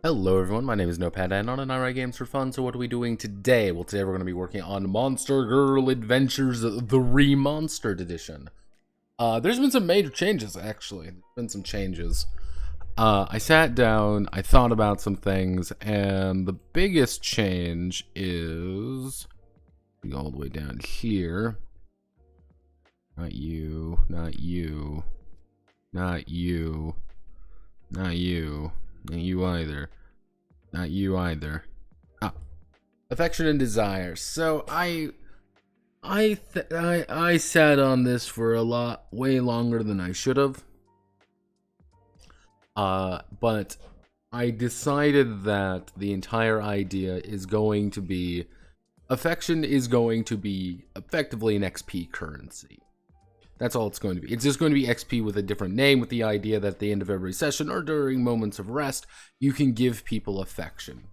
Hello everyone, my name is Notepad Anon and I write games for fun. So what are we doing today? Well, today we're going to be working on Monster Girl Adventures, the ReMonstered edition. There's been some major changes, actually. There's been some changes. I sat down, I thought about some things, and the biggest change is... we go all the way down here. Not you, not you, not you, not you. Not you either. Not you either. Ah. Affection and desire. So I sat on this for way longer than I should have. But I decided that the entire idea is going to be affection is going to be effectively an XP currency. That's all it's going to be. It's just going to be XP with a different name, with the idea that at the end of every session or during moments of rest, you can give people affection.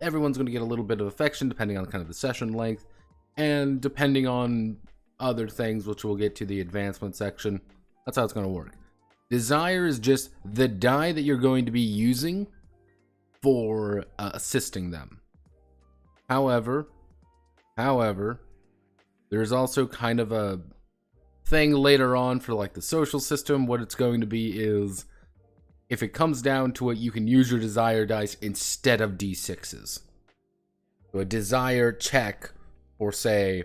Everyone's going to get a little bit of affection depending on kind of the session length, and depending on other things, which we'll get to the advancement section. That's how it's going to work. Desire is just the die that you're going to be using for assisting them. However, there's also kind of a thing later on for like the social system. What it's going to be is, if it comes down to it, you can use your desire dice instead of d6s. So a desire check, or say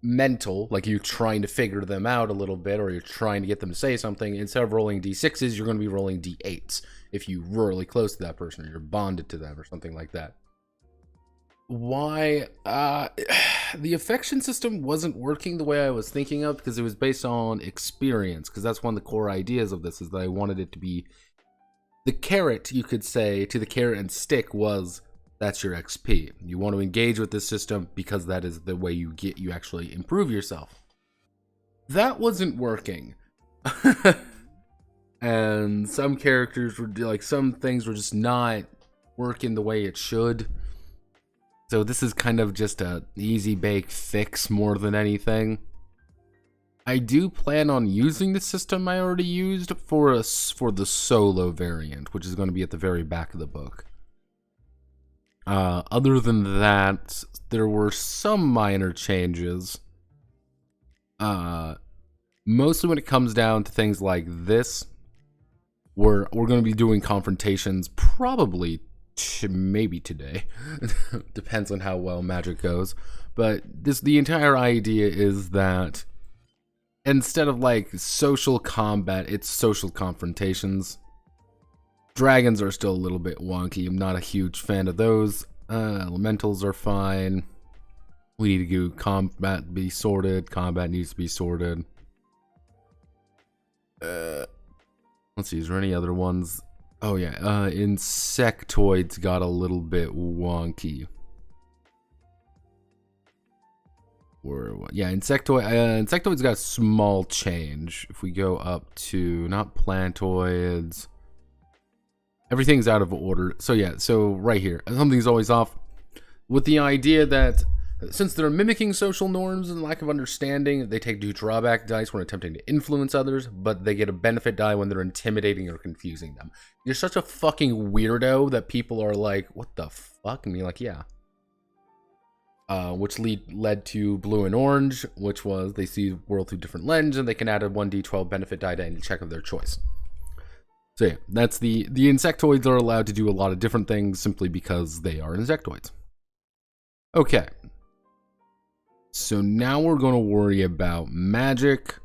mental, like you're trying to figure them out a little bit, or you're trying to get them to say something, instead of rolling d6s, you're going to be rolling d8s if you're really close to that person or you're bonded to them or something like that. Why the affection system wasn't working the way I was thinking of, because it was based on experience, because that's one of the core ideas of this, is that I wanted it to be the carrot, you could say, to the carrot and stick was, that's your XP. You want to engage with this system because that is the way you actually improve yourself. That wasn't working. And some characters were like, some things were just not working the way it should. So this is kind of just an easy bake fix more than anything. I do plan on using the system I already used for the solo variant, which is going to be at the very back of the book. Other than that, there were some minor changes. Mostly when it comes down to things like this, we're going to be doing confrontations probably maybe today. Depends on how well magic goes. But the entire idea is that instead of like social combat, it's social confrontations. Dragons are still a little bit wonky. I'm not a huge fan of those. Elementals are fine. We need to go combat be sorted. Combat needs to be sorted. Let's see, is there any other ones? Oh yeah, insectoids got a little bit wonky. Yeah, insectoids got a small change. If we go up to, not plantoids, everything's out of order. So yeah, so right here, something's always off, with the idea that since they're mimicking social norms and lack of understanding, they take 2 drawback dice when attempting to influence others, but they get a benefit die when they're intimidating or confusing them. You're such a fucking weirdo that people are like, what the fuck? And you're like, yeah. Which led to blue and orange, which was they see the world through different lenses, and they can add a 1d12 benefit die to any check of their choice. So yeah, that's the insectoids are allowed to do a lot of different things simply because they are insectoids. Okay. So now we're going to worry about magic.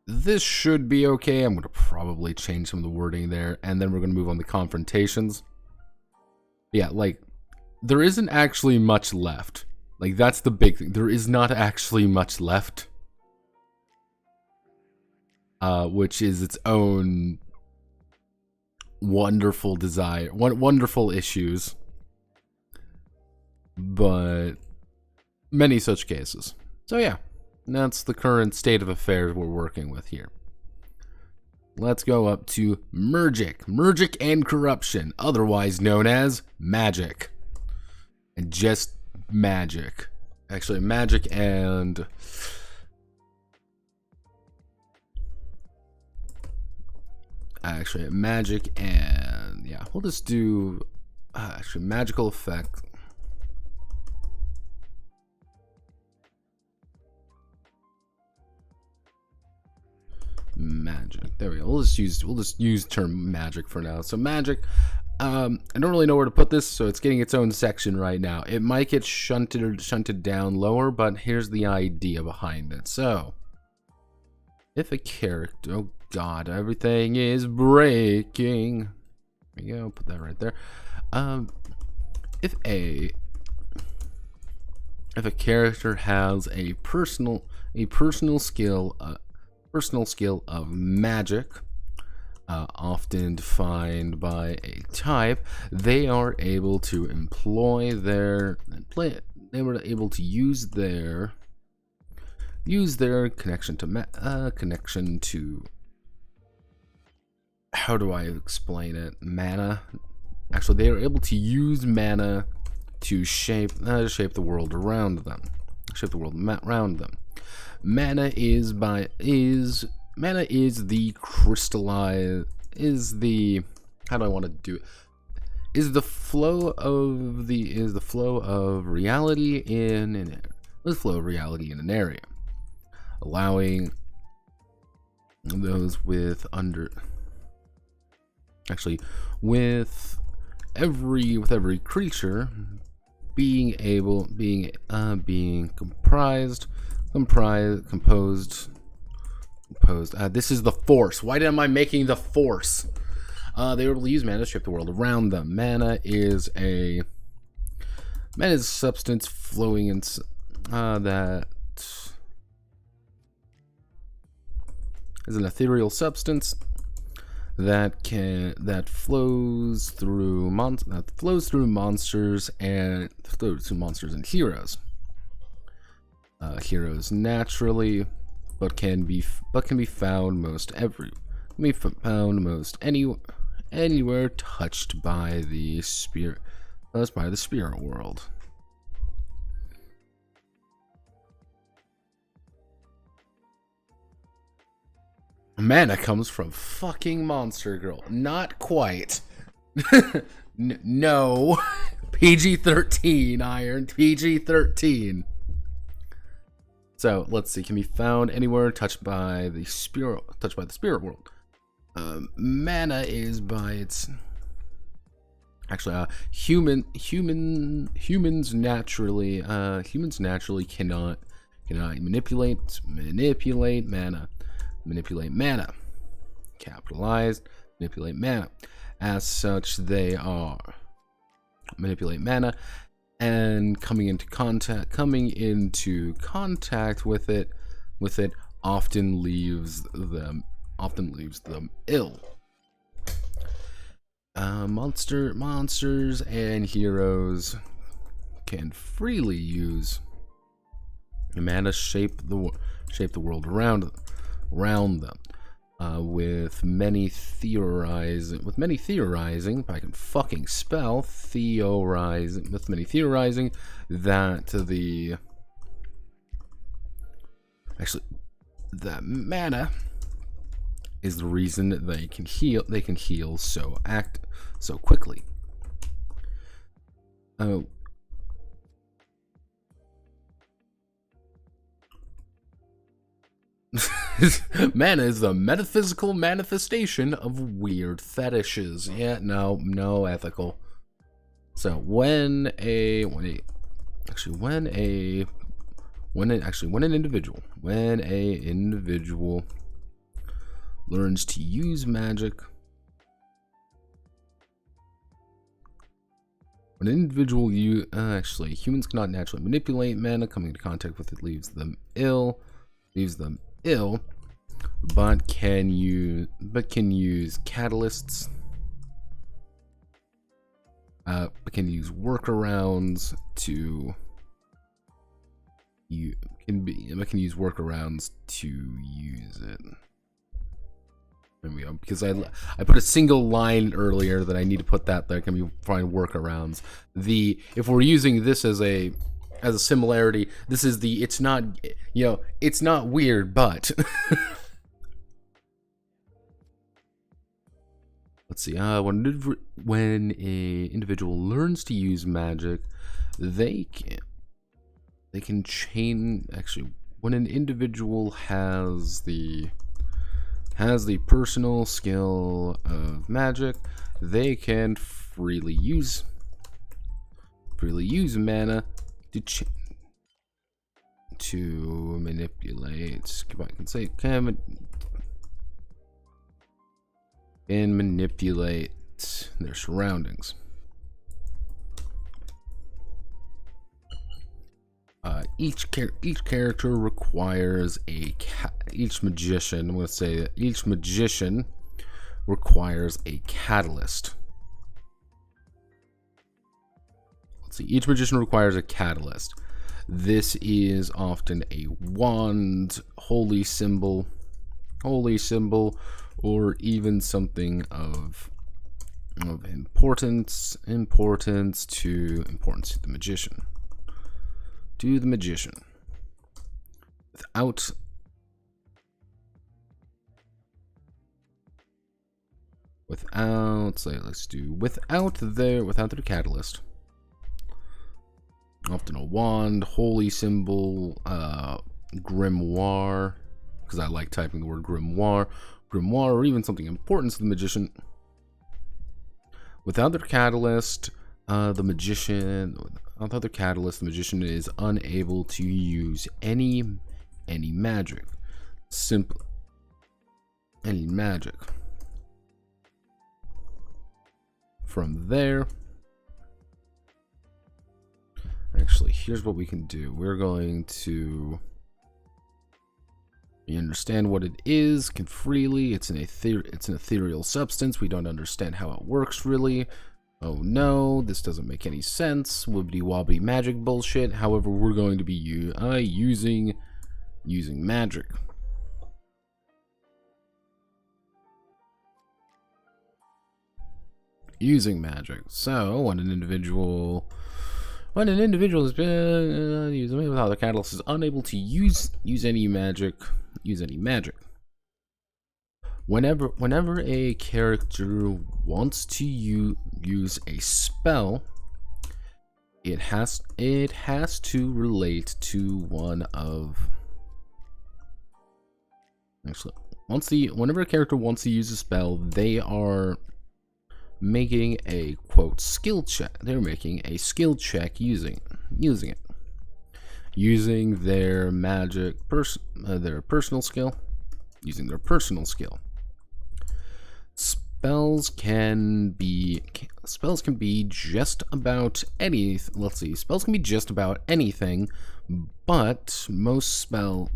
This should be okay. I'm going to probably change some of the wording there, and then we're going to move on to confrontations. Yeah, like, there isn't actually much left. Like, that's the big thing. There is not actually much left. Which is its own wonderful desire. Wonderful issues. But many such cases. So yeah, that's the current state of affairs we're working with here. Let's go up to murgic. Murgic and corruption, otherwise known as magic. And just magic. Actually, magic and... yeah, we'll just do actually magical effect. Magic. There we go. We'll just use term magic for now. So magic. I don't really know where to put this, so it's getting its own section right now. It might get shunted down lower, but here's the idea behind it. So, if a character, oh god, everything is breaking. There we go. Put that right there. If a character has a personal skill of magic, often defined by a type, they are able to employ their use their connection to how do I explain it? Mana. Actually, they are able to use mana to shape the world around them. Mana is the crystallized, how do I want to do it? Is the flow of reality in an area, allowing those with every creature being composed. This is the Force. Why am I making the Force? They were able to use mana to shape the world around them. Mana is a substance flowing in that is an ethereal substance that flows through monsters and heroes. Heroes naturally, but can be found anywhere touched by the spirit world. Mana comes from fucking Monster Girl. Not quite. No. PG-13, Iron. PG-13. So let's see. Can be found anywhere touched by the spirit world. Mana is by its humans naturally cannot manipulate mana. Capitalized, manipulate mana. As such, they are manipulate mana, and coming into contact with it often leaves them ill. Monsters and heroes can freely use mana shape the world around them. With many theorizing, if I can fucking spell theorizing, that mana is the reason that they can heal so quickly. Mana is the metaphysical manifestation of weird fetishes. Yeah, no ethical. So when an individual learns to use magic, humans cannot naturally manipulate mana. Coming into contact with it leaves them ill, but can use catalysts, can use workarounds to use it. There we go. Because I put a single line earlier that I need to put that there. Can we find workarounds? If we're using this as a similarity, this is it's not weird, but let's see. When a individual learns to use magic, they can chain. Actually, when an individual has the personal skill of magic, they can freely use mana to manipulate. I can say can manipulate their surroundings. Each character requires each magician. I'm going to say that each magician requires a catalyst. Let's see. Each magician requires a catalyst. This is often a wand, holy symbol, or even something of importance to the magician. Without their catalyst. Often a wand, holy symbol, grimoire, because I like typing the word grimoire, or even something important to the magician. Without their catalyst, the magician is unable to use any magic. Any magic. From there, actually, here's what we can do. We're going to understand what it is. Can freely. It's an ethereal substance. We don't understand how it works really. Oh no, this doesn't make any sense. Wibbity wobbly magic bullshit. However, we're going to be using magic. So when an individual has been using without the catalyst is unable to use any magic. Whenever a character wants to use a spell, it has to relate to one of. Actually, whenever a character wants to use a spell, they are making a quote skill check. They're making a skill check using it, using their their personal skill. Spells can be just about any. Let's see. Spells can be just about anything, but most spells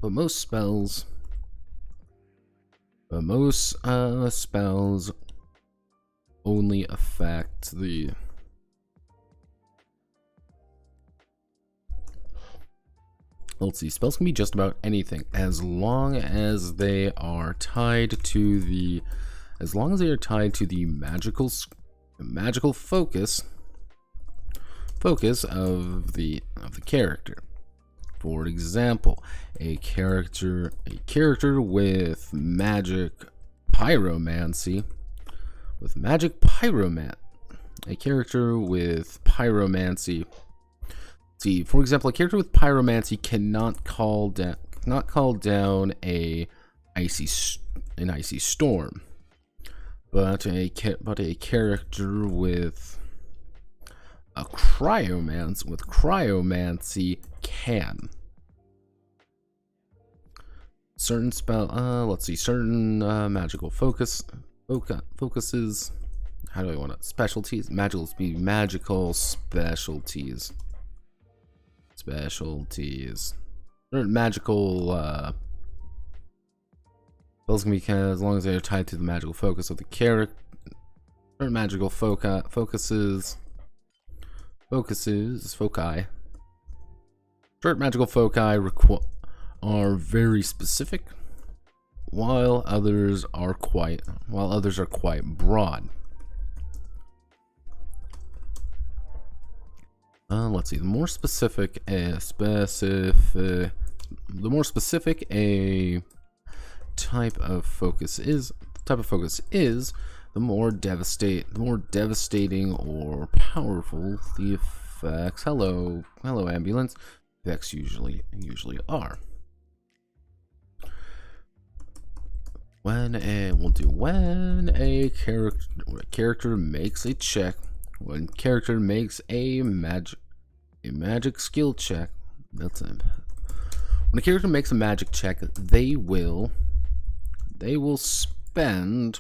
only affect the. Let's see. Spells can be just about anything as long as they are tied to the. As long as they are tied to the magical focus of the character. For example, a character with magic pyromancy. A character with pyromancy. See, for example, a character with pyromancy cannot call down an icy storm. But a character with cryomancy can. Certain magical focuses. How do I want it? Specialties. Magical specialties. Certain magical. Spells can be as long as they are tied to the magical focus of the character. Certain magical foci. Certain magical foci are very specific, while others are quite broad. Let's see. The more specific a type of focus is, the more devastating or powerful the effects. Hello, ambulance. Effects usually are. When a character makes a check, when character makes a magic skill check, that's it. When a character makes a magic check, they will spend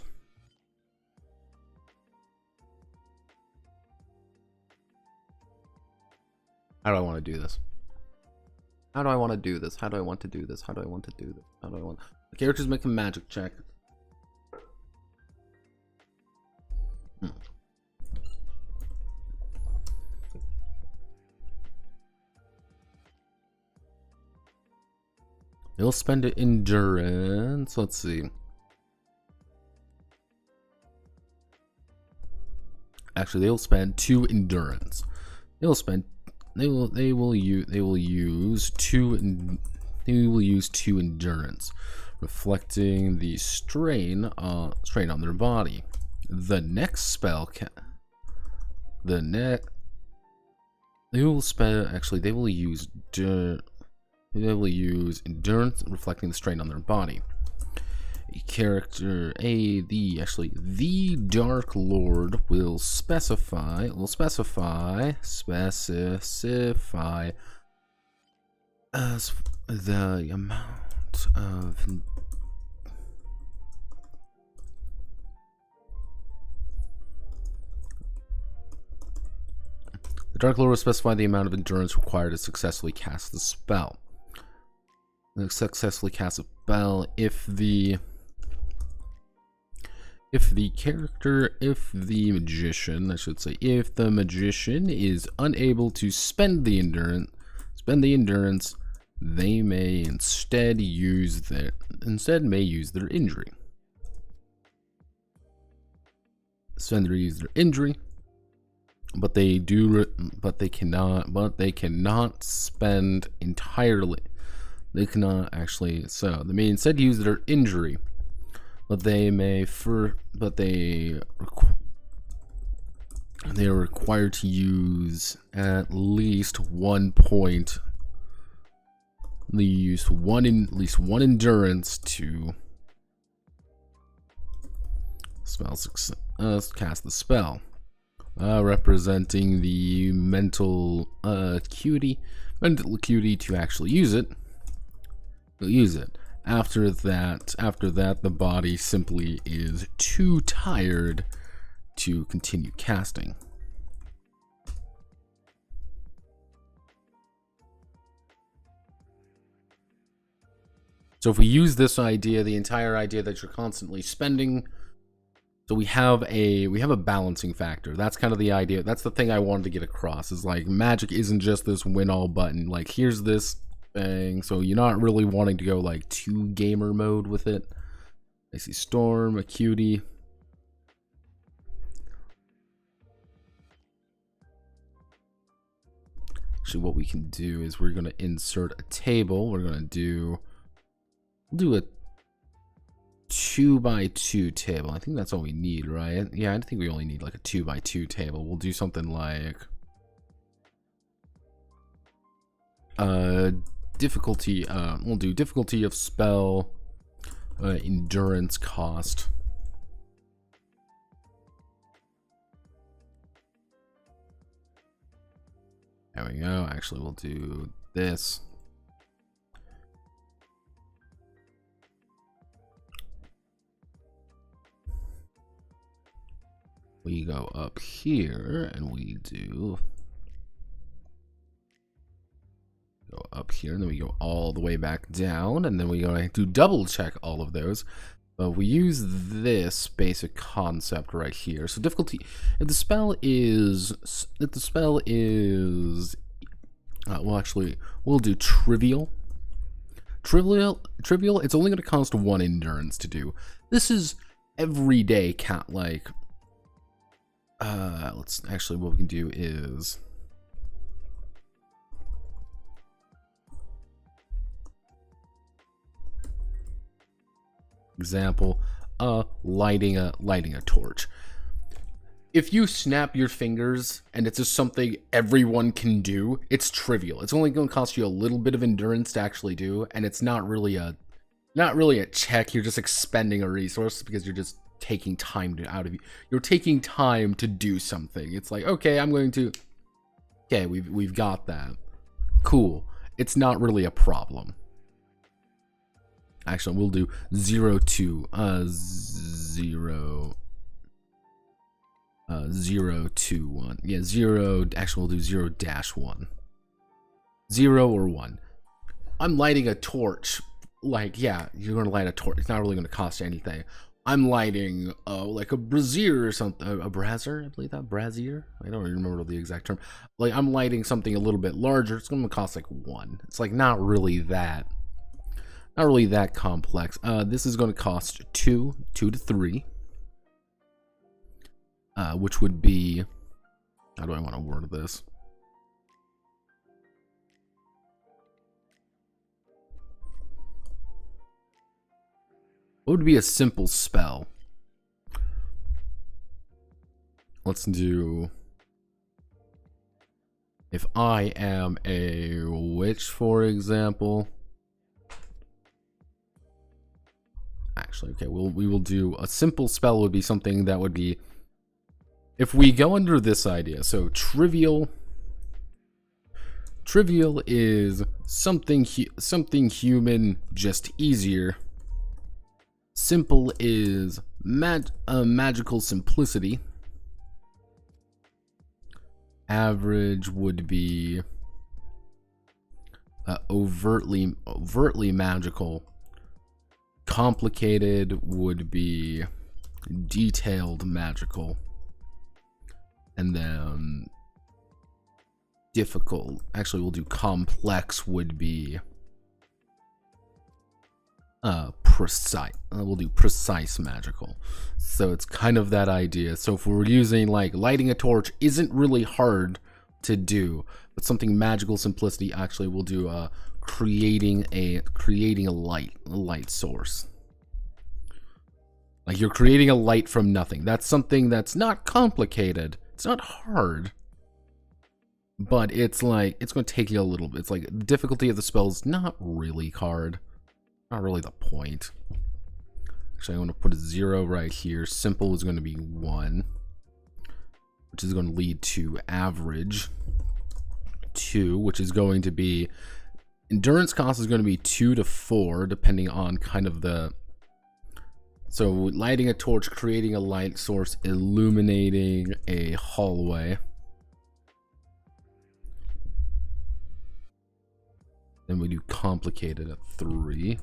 How do I want to do this? How do I want to do this? How do I want to do this? How do I want to do this? How do I want... The characters make a magic check. They'll spend it endurance. Let's see. Actually, they'll spend 2 endurance. They will use 2 endurance, reflecting the strain on their body. The next spell they will spend. Actually, they will use endurance, reflecting the strain on their body. The Dark Lord will specify as the amount of the Dark Lord will specify the amount of endurance required to successfully cast the spell. Successfully cast a spell if the magician is unable to spend the endurance, they may instead use their injury. But they cannot spend entirely. They cannot actually. So they may instead use their injury. But they are required to use at least 1 point. They use at least one endurance to cast the spell, representing the mental acuity to actually use it. They'll use it. After that, the body simply is too tired to continue casting. So if we use this idea, the entire idea that you're constantly spending, so we have a balancing factor. That's kind of the idea. That's the thing I wanted to get across, is like magic isn't just this win all button. Like, here's this thing, so you're not really wanting to go like too gamer mode with it. I see storm, acuity. Actually, what we can do is we're going to insert a table. We're going to do a 2x2 table. I think that's all we need, right? Yeah, I think we only need like a 2x2 table. We'll do something like difficulty. We'll do difficulty of spell, endurance cost. There we go. Actually, we'll do this. We go up here and we do go up here, and then we go all the way back down, and then we go to double check all of those. We use this basic concept right here. So difficulty, if the spell is well, actually, we'll do trivial. Trivial, it's only going to cost 1 endurance to do. This is everyday cat like. Let's actually, what we can do is example. lighting a torch. If you snap your fingers and it's just something everyone can do, it's trivial. It's only going to cost you a little bit of endurance to actually do, and it's not really a check. You're just expending a resource because you're just taking time out of you. You're taking time to do something. It's like, okay, okay, we've got that. Cool. It's not really a problem. Actually, we'll do 0 to 0 to 1. Yeah, 0. Actually, we'll do 0-1. 0 or 1. I'm lighting a torch. Like, yeah, you're gonna light a torch. It's not really gonna cost anything. I'm lighting like a brazier or something. A brazier, I believe that brazier. I don't even remember the exact term. Like, I'm lighting something a little bit larger. It's gonna cost like 1. It's like not really that complex. This is gonna cost 2 to 3. Which would be, how do I want to word this? What would be a simple spell? Let's do, if I am a witch, for example. Actually, okay, we will do a simple spell. Would be something that would be, if we go under this idea, so trivial is something human, just easier. Simple is magical simplicity. Average would be overtly magical. Complicated would be detailed magical. And then difficult, actually we'll do complex, would be precise. We'll do precise magical. So it's kind of that idea. So if we're using, like, lighting a torch isn't really hard to do, but something magical simplicity, actually we'll do creating a light source. Like, you're creating a light from nothing. That's something that's not complicated. It's not hard, but it's like, it's going to take you a little bit. It's like the difficulty of the spell is not really hard. Not really the point. Actually, I want to put a 0 right here. Simple is going to be 1, which is going to lead to average 2, which is going to be, endurance cost is going to be 2 to 4, depending on kind of the, so lighting a torch, creating a light source, illuminating a hallway. Then we do complicated at 3.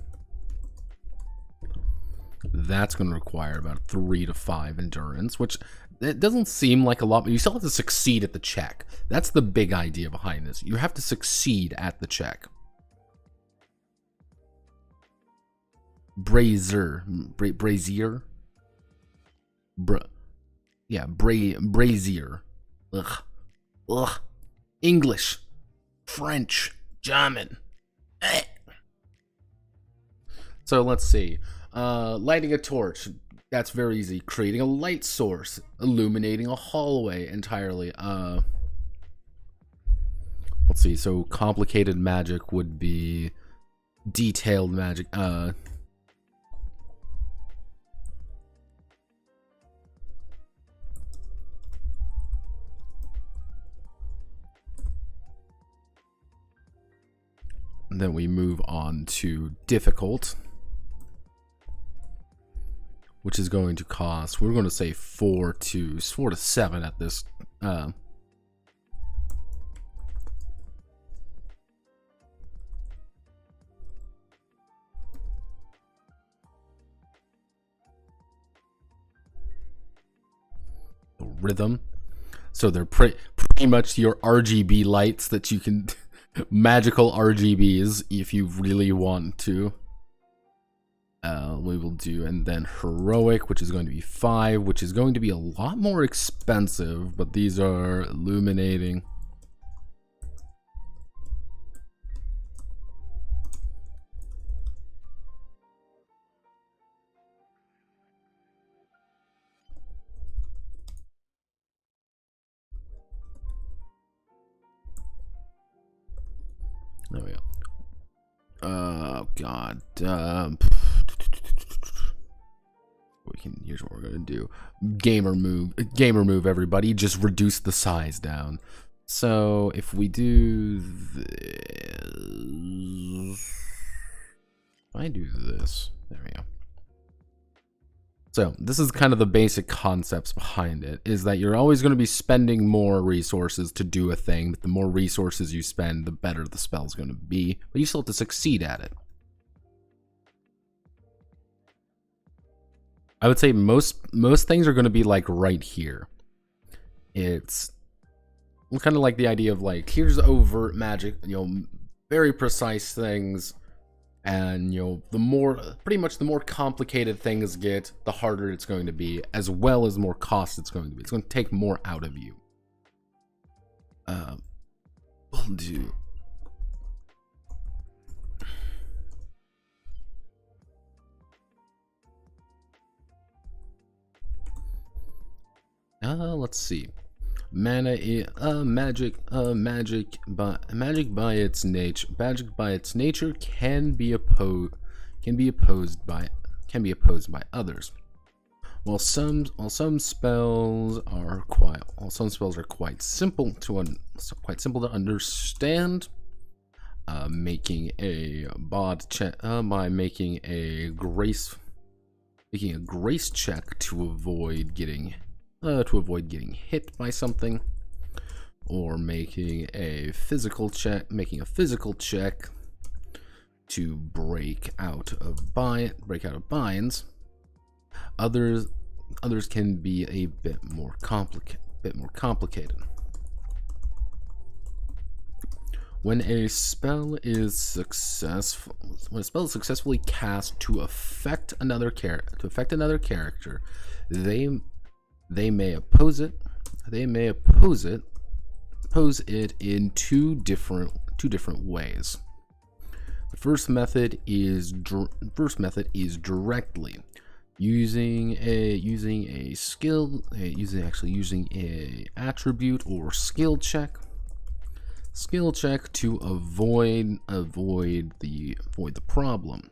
That's going to require about 3 to 5 endurance, which it doesn't seem like a lot, but you still have to succeed at the check. That's the big idea behind this. You have to succeed at the check. Brazier. Ugh. English, French, German. So let's see. Lighting a torch, that's very easy. Creating a light source, illuminating a hallway entirely. Let's see. So complicated magic would be detailed magic. Then we move on to difficult, which is going to cost, we're going to say 4 to 7 at this. Rhythm. So they're pretty much your RGB lights that you can magical RGBs if you really want to. We will do, and then heroic, which is going to be 5, which is going to be a lot more expensive, but these are illuminating. god. Here's what we're gonna do. Gamer move, everybody. Just reduce the size down. So if we do this, if I do this, there we go. So this is kind of the basic concepts behind it, is that you're always going to be spending more resources to do a thing, but the more resources you spend, the better the spell's going to be, but you still have to succeed at it. I would say most things are going to be like right here. It's kind of like the idea of like, here's overt magic, you know, very precise things. And, you know, pretty much the more complicated things get, the harder it's going to be, as well as more cost it's going to be. It's going to take more out of you. We'll do. Let's see. Mana, magic by its nature can be opposed by others. While some spells are quite simple to understand, making a bod check by making a grace check to avoid getting hit by something, or making a physical check to break out of binds. Others can be a bit more complicated. When a spell is successfully cast to affect another character, they may oppose it in two different ways. The first method is directly using a attribute or skill check to avoid the problem.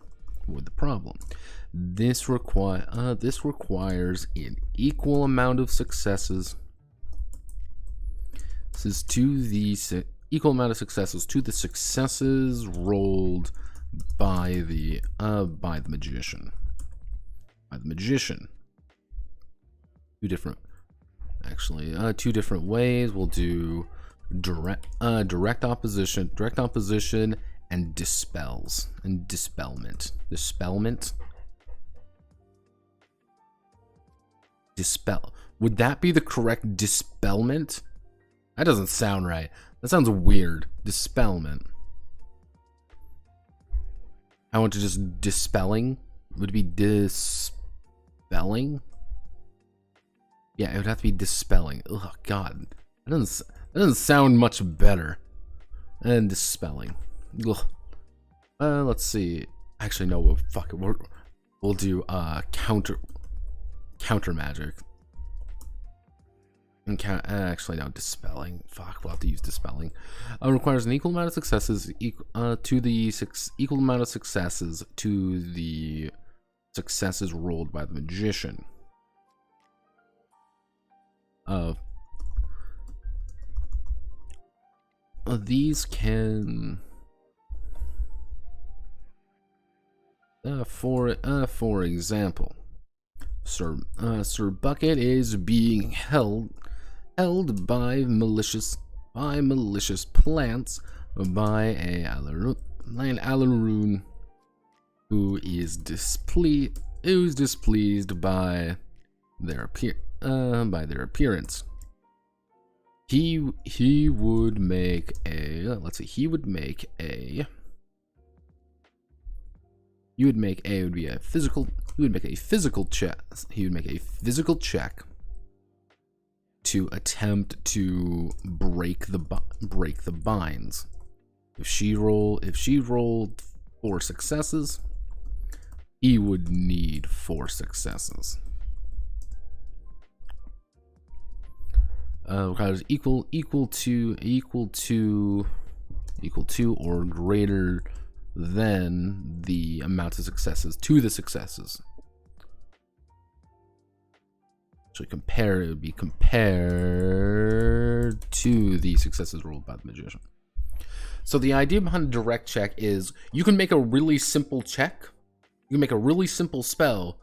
This requires an equal amount of successes. To the successes rolled by the magician. Two different ways. We'll do direct opposition, and dispelment. Dispel. Would that be the correct dispelment? That doesn't sound right. That sounds weird. Dispelment. I want to just dispelling. Would it be dispelling? Yeah, it would have to be dispelling. Oh god, that doesn't sound much better. And dispelling. Ugh. Let's see. Actually, no. Fuck it. We'll do counter magic. And actually, no, dispelling. Fuck, we'll have to use dispelling. Requires an equal amount of successes to the successes rolled by the magician. These can, for example, Sir Bucket is being held by malicious plants by an Alaroon who is displeased by their appearance. He would make a physical check to attempt to break the binds. If she rolled 4 successes, he would need 4 successes. Requires equal to or greater than the amount of successes to the successes. So it would be compared to the successes rolled by the magician. So the idea behind a direct check is you can make a really simple check. You can make a really simple spell,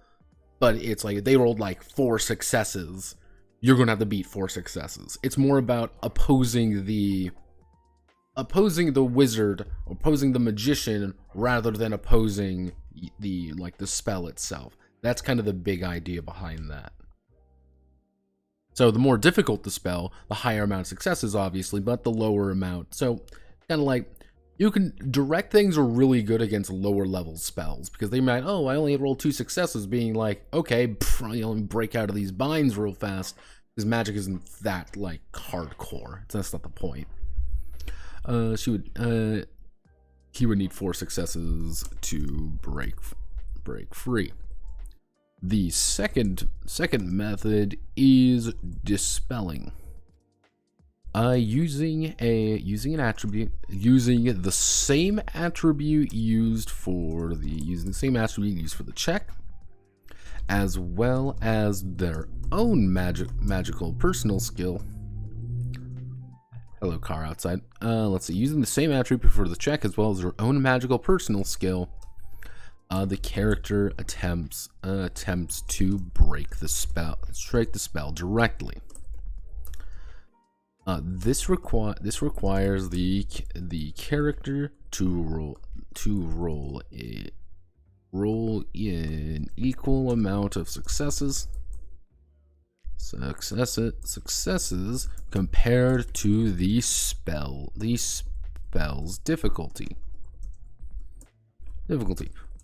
but it's like if they rolled like 4 successes, you're going to have to beat 4 successes. It's more about opposing the wizard, opposing the magician, rather than opposing the spell itself. That's kind of the big idea behind that. So the more difficult the spell, the higher amount of successes, obviously, but the lower amount. So kind of like, you can direct things are really good against lower level spells, because they might, oh, I only rolled 2 successes, being like, okay, let me break out of these binds real fast, because magic isn't that like hardcore. That's not the point. He would need 4 successes to break free. The second method is dispelling. Using an attribute, using the same attribute used for the check, as well as their own magical personal skill. Hello, car outside. Let's see. Using the same attribute for the check as well as their own magical personal skill, the character attempts to break the spell directly. This requires the character to roll in equal amount of successes compared to the spell's difficulty.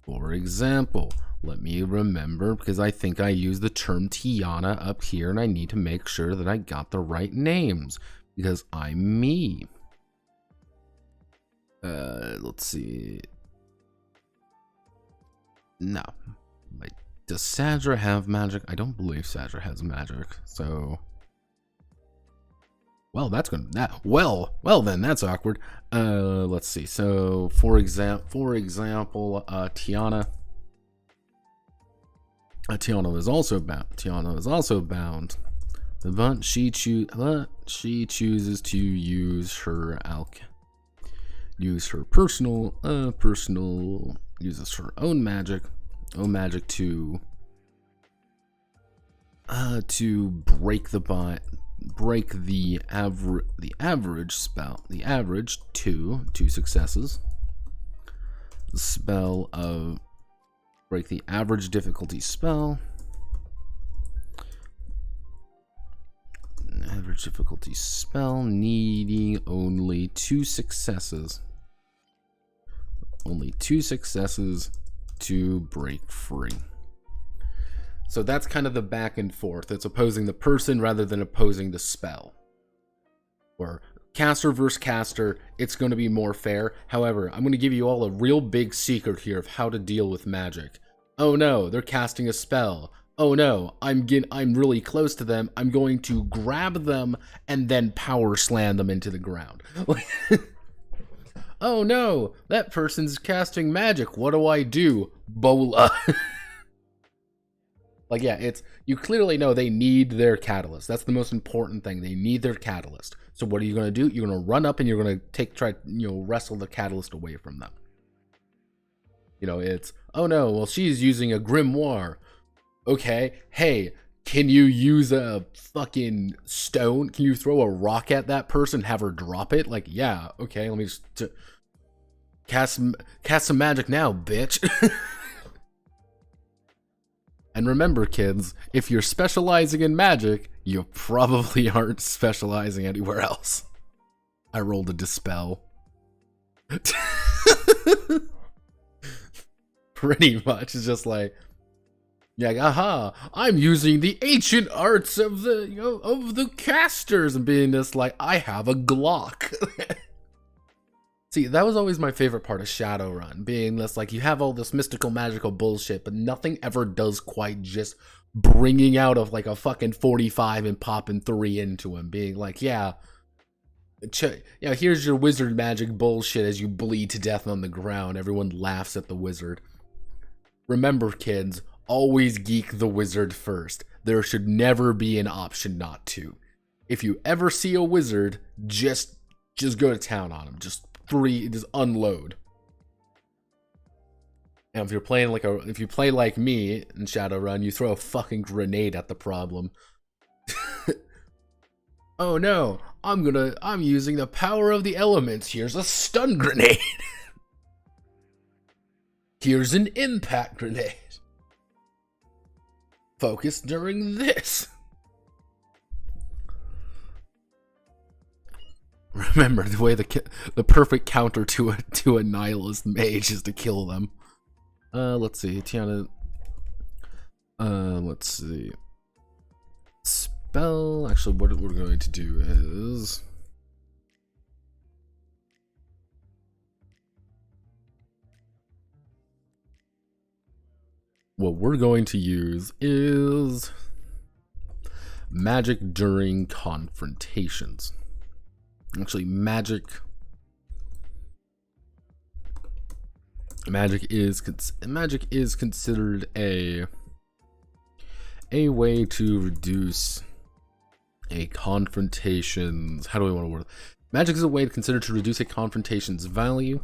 For example, let me remember, because I think I used the term Tiana up here, and I need to make sure that I got the right names, because I'm me. Let's see. No. Does Sadra have magic? I don't believe Sadra has magic, so... Well, then that's awkward. Let's see. So, for example, Tiana. Tiana is also bound. But she chooses to use her uses her own magic to break the average spell, the average two successes. The spell of break the average difficulty spell. Average difficulty spell needing only 2 successes. Only 2 successes to break free. So that's kind of the back and forth. It's opposing the person rather than opposing the spell. Or caster versus caster, it's going to be more fair. However, I'm going to give you all a real big secret here of how to deal with magic. Oh no, they're casting a spell. Oh no, I'm really close to them. I'm going to grab them and then power slam them into the ground. Oh no, that person's casting magic. What do I do? Bola. Like, yeah, you clearly know they need their catalyst. That's the most important thing. They need their catalyst. So what are you going to do? You're going to run up and you're going to wrestle the catalyst away from them. It's, oh no, well, she's using a grimoire. Okay, hey, can you use a fucking stone? Can you throw a rock at that person and have her drop it? Like, yeah, okay, let me just cast some magic now, bitch. And remember, kids, if you're specializing in magic, you probably aren't specializing anywhere else. I rolled a dispel. Pretty much, it's just like, yeah, aha, I'm using the ancient arts of the casters, and being this like, I have a Glock. See, that was always my favorite part of Shadowrun, being this like, you have all this mystical magical bullshit, but nothing ever does quite just bringing out of like a fucking 45 and popping 3 into him, being like, yeah, Yeah, here's your wizard magic bullshit as you bleed to death on the ground. Everyone laughs at the wizard. Remember, kids, always geek the wizard first. There should never be an option not to. If you ever see a wizard, just go to town on him. Just unload. And if you're playing if you play like me in Shadowrun, you throw a fucking grenade at the problem. Oh no, I'm using the power of the elements. Here's a stun grenade. Here's an impact grenade. Focus during this. Remember, the perfect counter to a nihilist mage is to kill them. Let's see, Tiana. Let's see. Spell. Actually, what we're going to do is. What we're going to use is magic during confrontations. Actually, magic is considered a way to reduce a confrontation's. How do we want to word it? Magic is a way considered to reduce a confrontation's value.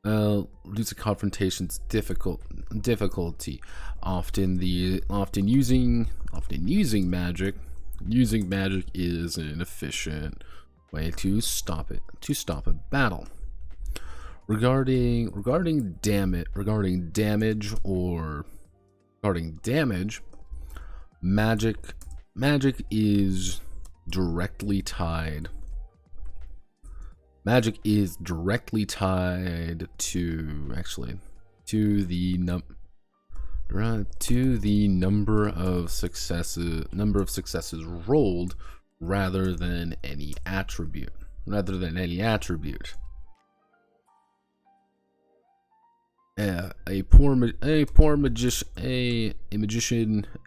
Reduce a confrontation's difficulty. Often using magic. Using magic is an efficient way to stop a battle. Regarding damage, magic is directly tied. Magic is directly tied to the number of successes rolled rather than any attribute.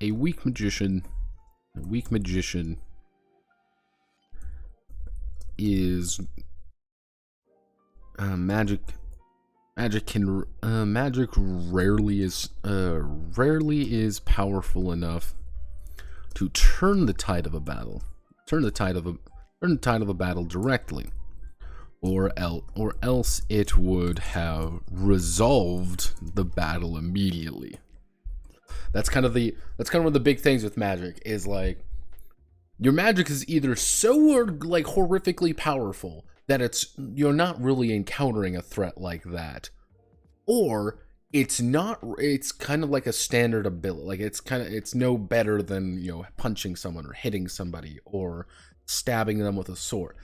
A weak magician is magic rarely is powerful enough to turn the tide of a battle directly, or else it would have resolved the battle immediately. That's kind of one of the big things with magic is like your magic is either so like horrifically powerful that you're not really encountering a threat like that, or it's kind of like a standard ability. Like it's no better than, punching someone or hitting somebody or stabbing them with a sword.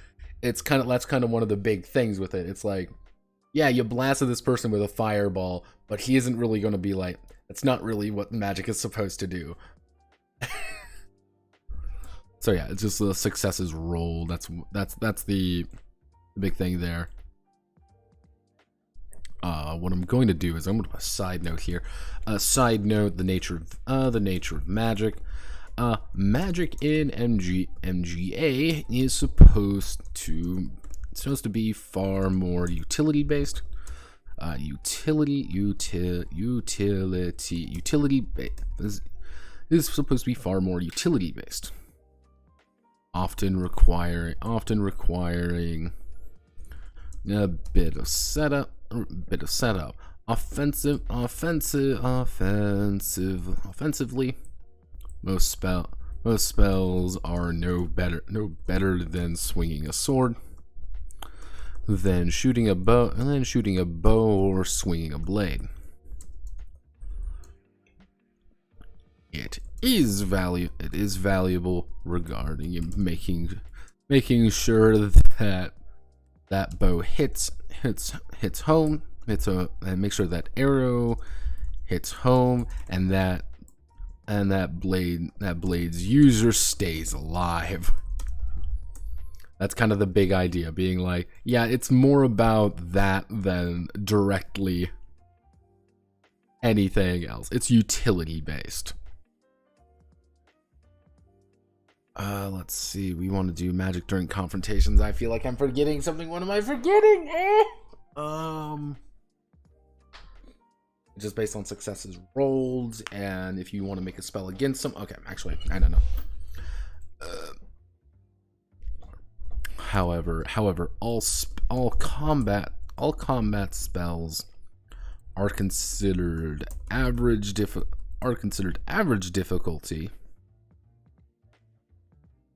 That's kind of one of the big things with it. It's like, yeah, you blasted this person with a fireball, but he isn't really going to be like, that's not really what magic is supposed to do. So yeah, it's just the successes roll. That's the big thing there. What I'm going to do is I'm going to put a side note here. Side note: the nature of magic. Magic in MGA is supposed to be far more utility based. Utility is supposed to be far more utility based. Often requiring a bit of setup. Offensively, most spells are no better than swinging a sword, than shooting a bow, or swinging a blade. It is valuable regarding making sure that bow hits home, and make sure that arrow hits home, and that blade's user stays alive. That's kind of the big idea, being like, yeah, it's more about that than directly anything else. It's utility based. Let's see. We want to do magic during confrontations. I feel like I'm forgetting something. What am I forgetting? Just based on successes rolled, and if you want to make a spell against them. Okay, actually, I don't know. However, all combat spells are considered average difficulty.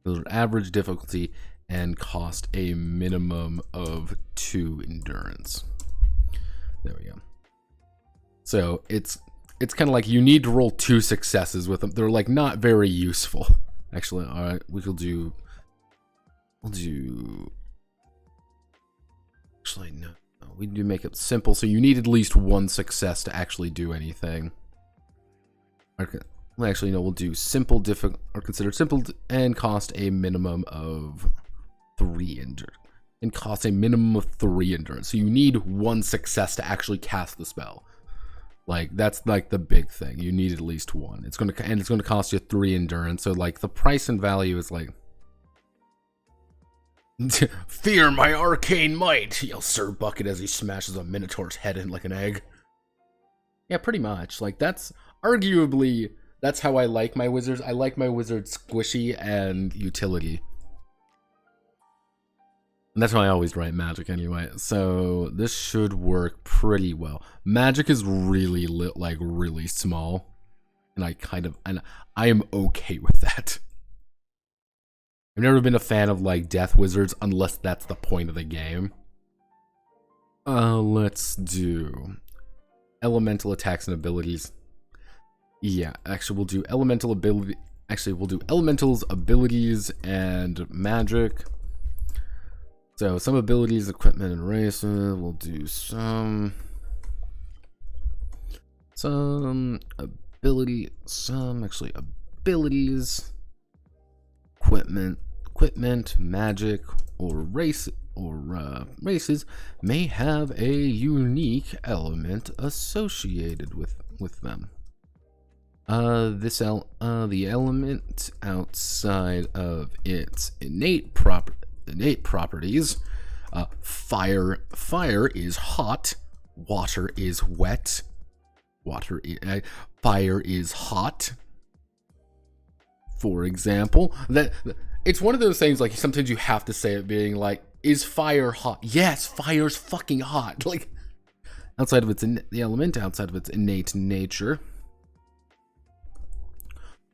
Those are average difficulty and cost a minimum of 2 endurance. There we go. So it's kind of like you need to roll 2 successes with them. They're like not very useful. Actually, all right, we'll do. Actually, no. We do make it simple, so you need at least 1 success to actually do anything. Okay. Well, actually, no. We'll do simple, or considered simple, and cost a minimum of 3 endurance. And cost a minimum of 3 endurance. So you need 1 success to actually cast the spell. Like that's like the big thing. You need at least 1. It's gonna cost you 3 endurance. So like the price and value is like. Fear my arcane might, yells Sir Bucket as he smashes a Minotaur's head in like an egg. Yeah, pretty much. Like that's arguably. That's how I like my wizards. I like my wizards squishy and utility. And that's why I always write magic anyway. So this should work pretty well. Magic is really really small. And I am okay with that. I've never been a fan of like death wizards unless that's the point of the game. Let's do elemental attacks and abilities. Yeah, actually we'll do elemental ability. Actually, we'll do elementals, abilities, and magic. So some abilities, equipment, and races. We'll do some abilities, equipment, magic, or races may have a unique element associated with them. The element outside of its innate properties. Fire is hot. Water is wet. Fire is hot. For example, it's one of those things like sometimes you have to say it, being like, "Is fire hot?" Yes, fire's fucking hot. Like outside of the element, outside of its innate nature.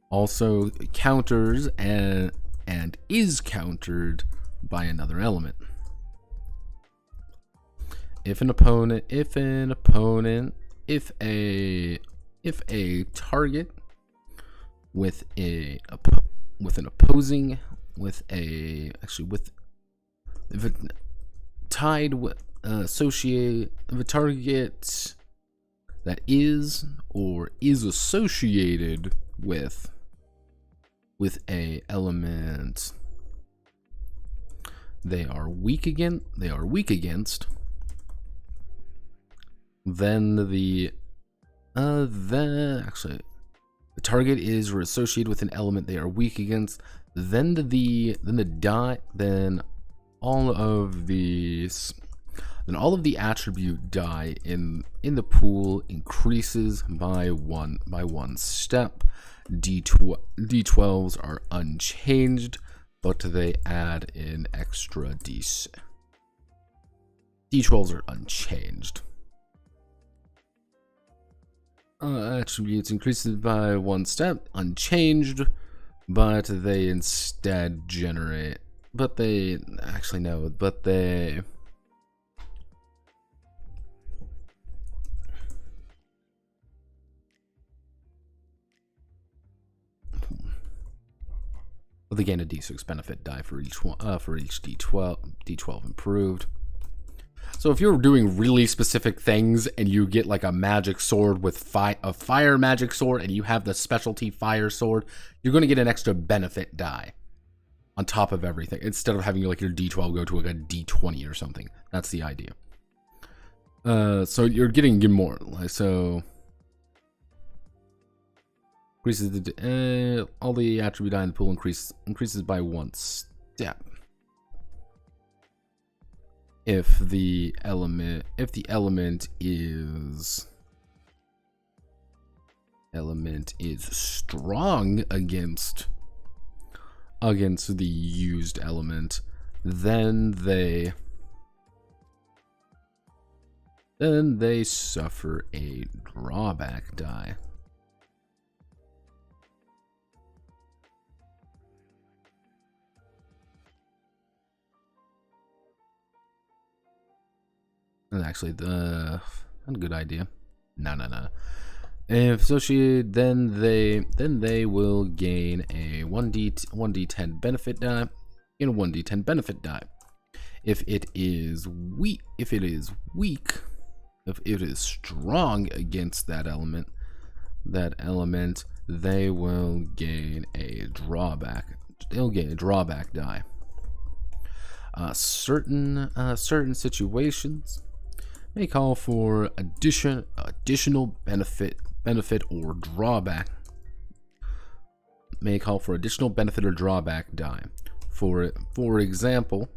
Also counters and is countered by another element. If a target with a target that is or is associated with a element they are weak against, then the target is or associated with an element they are weak against, then all of the attribute die in the pool increases by one step. D12s are unchanged, but they add an extra D6. D12s are unchanged. Attributes increases by one step, unchanged, but they instead generate. But they actually no, but they. Well, they gain a D6 benefit die for each one, for each D12 improved. So if you're doing really specific things and you get like a magic sword with a fire magic sword and you have the specialty fire sword, you're going to get an extra benefit die on top of everything instead of having like your D12 go to like a D20 or something. That's the idea. So you're getting more. So Increases the all the attribute die in the pool increases by 1 step. If the element is strong against the used element, then they suffer a drawback die. And actually, not a good idea. No. If associated, then they will gain a 1d10 benefit die. In a 1d10 benefit die. If it is strong against that element, they will gain a drawback. They'll gain a drawback die. Certain situations may call for additional benefit or drawback. May call for additional benefit or drawback die. For example,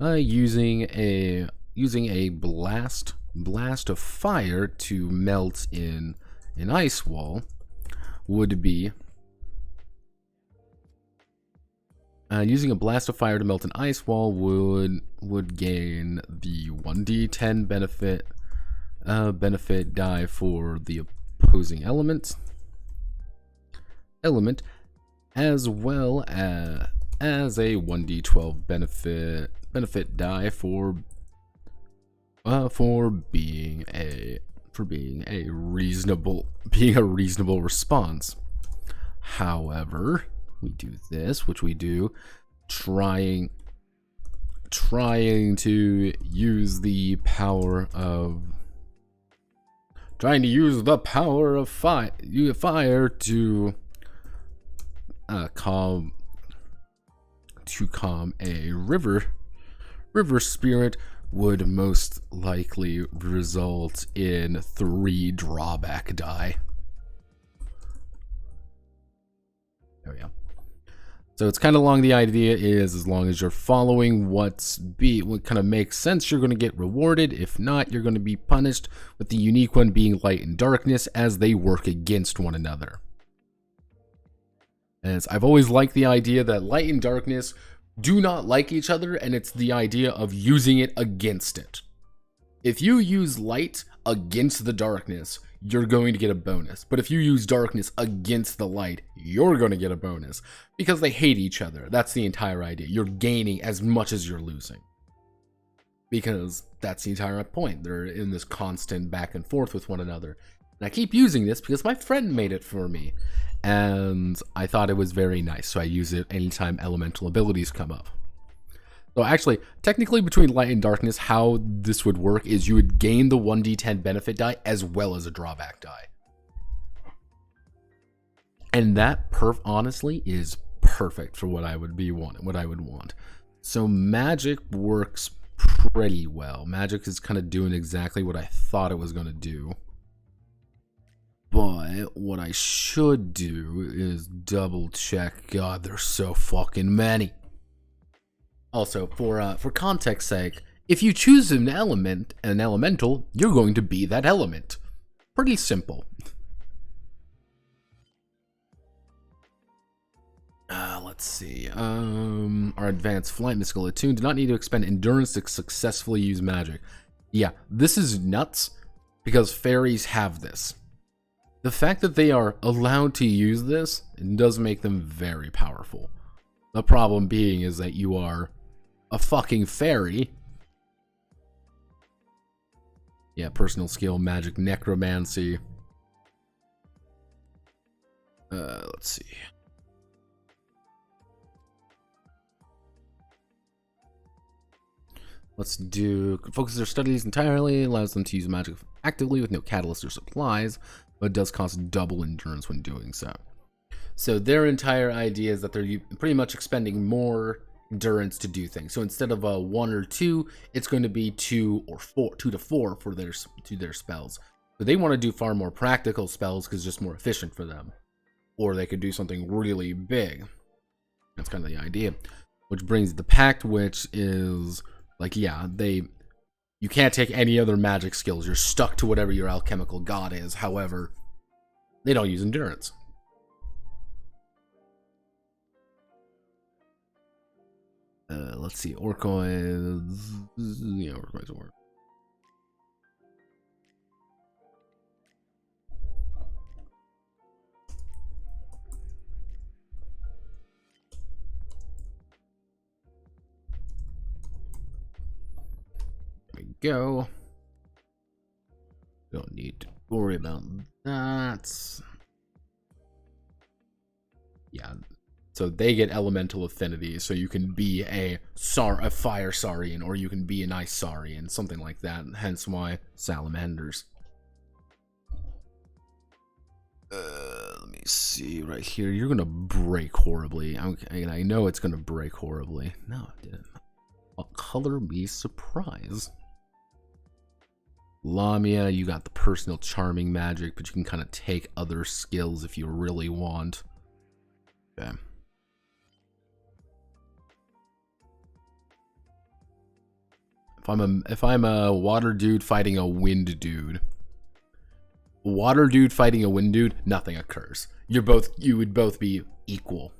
using a blast of fire to melt in an ice wall would be using a blast of fire to melt an ice wall would gain the 1d10 benefit die for the opposing element, as well as a 1d12 benefit die for being a reasonable response. However, we do this, which we do trying to use the power of fire to calm a river spirit would most likely result in 3 drawback die. There we go. So it's kind of along the idea is, as long as you're following what kind of makes sense, you're going to get rewarded. If not, you're going to be punished, with the unique one being light and darkness, as they work against one another. As I've always liked the idea that light and darkness do not like each other, and it's the idea of using it against it. If you use light against the darkness, you're going to get a bonus. But if you use darkness against the light, you're going to get a bonus. Because they hate each other. That's the entire idea. You're gaining as much as you're losing. Because that's the entire point. They're in this constant back and forth with one another. And I keep using this because my friend made it for me. And I thought it was very nice. So I use it anytime elemental abilities come up. So actually, technically between light and darkness, how this would work is you would gain the 1d10 benefit die as well as a drawback die. And that honestly is perfect for what I would want. So magic works pretty well. Magic is kind of doing exactly what I thought it was going to do. But what I should do is double check. God, there's so fucking many. Also, for context sake, if you choose an elemental, you're going to be that element. Pretty simple. Let's see. Our advanced flight mystical attune do not need to expend endurance to successfully use magic. Yeah, this is nuts because fairies have this. The fact that they are allowed to use this does make them very powerful. The problem being is that you are a fucking fairy. Yeah, personal skill, magic, necromancy. Let's see. Let's do focuses their studies entirely, allows them to use magic actively with no catalyst or supplies, but does cost double endurance when doing so. So their entire idea is that they're pretty much expending more endurance to do things. So instead of a 1 or 2, it's going to be 2 or 4, 2 to 4 for their spells. But they want to do far more practical spells because it's just more efficient for them. Or they could do something really big. That's kind of the idea. Which brings the Pact, which is like, yeah, you can't take any other magic skills. You're stuck to whatever your alchemical god is. However, they don't use endurance. Let's see, Orcoids. Yeah, Orcoids work. There we go. Don't need to worry about that. Yeah. So they get elemental affinity, so you can be a fire Saurian, or you can be an ice Saurian, something like that. Hence why salamanders. Let me see right here. You're gonna break horribly. I know it's gonna break horribly. No, it didn't. I'll color me surprise. Lamia, you got the personal charming magic, but you can kind of take other skills if you really want. Okay. If I'm a water dude fighting a wind dude, water dude fighting a wind dude, nothing occurs. You would both be equal.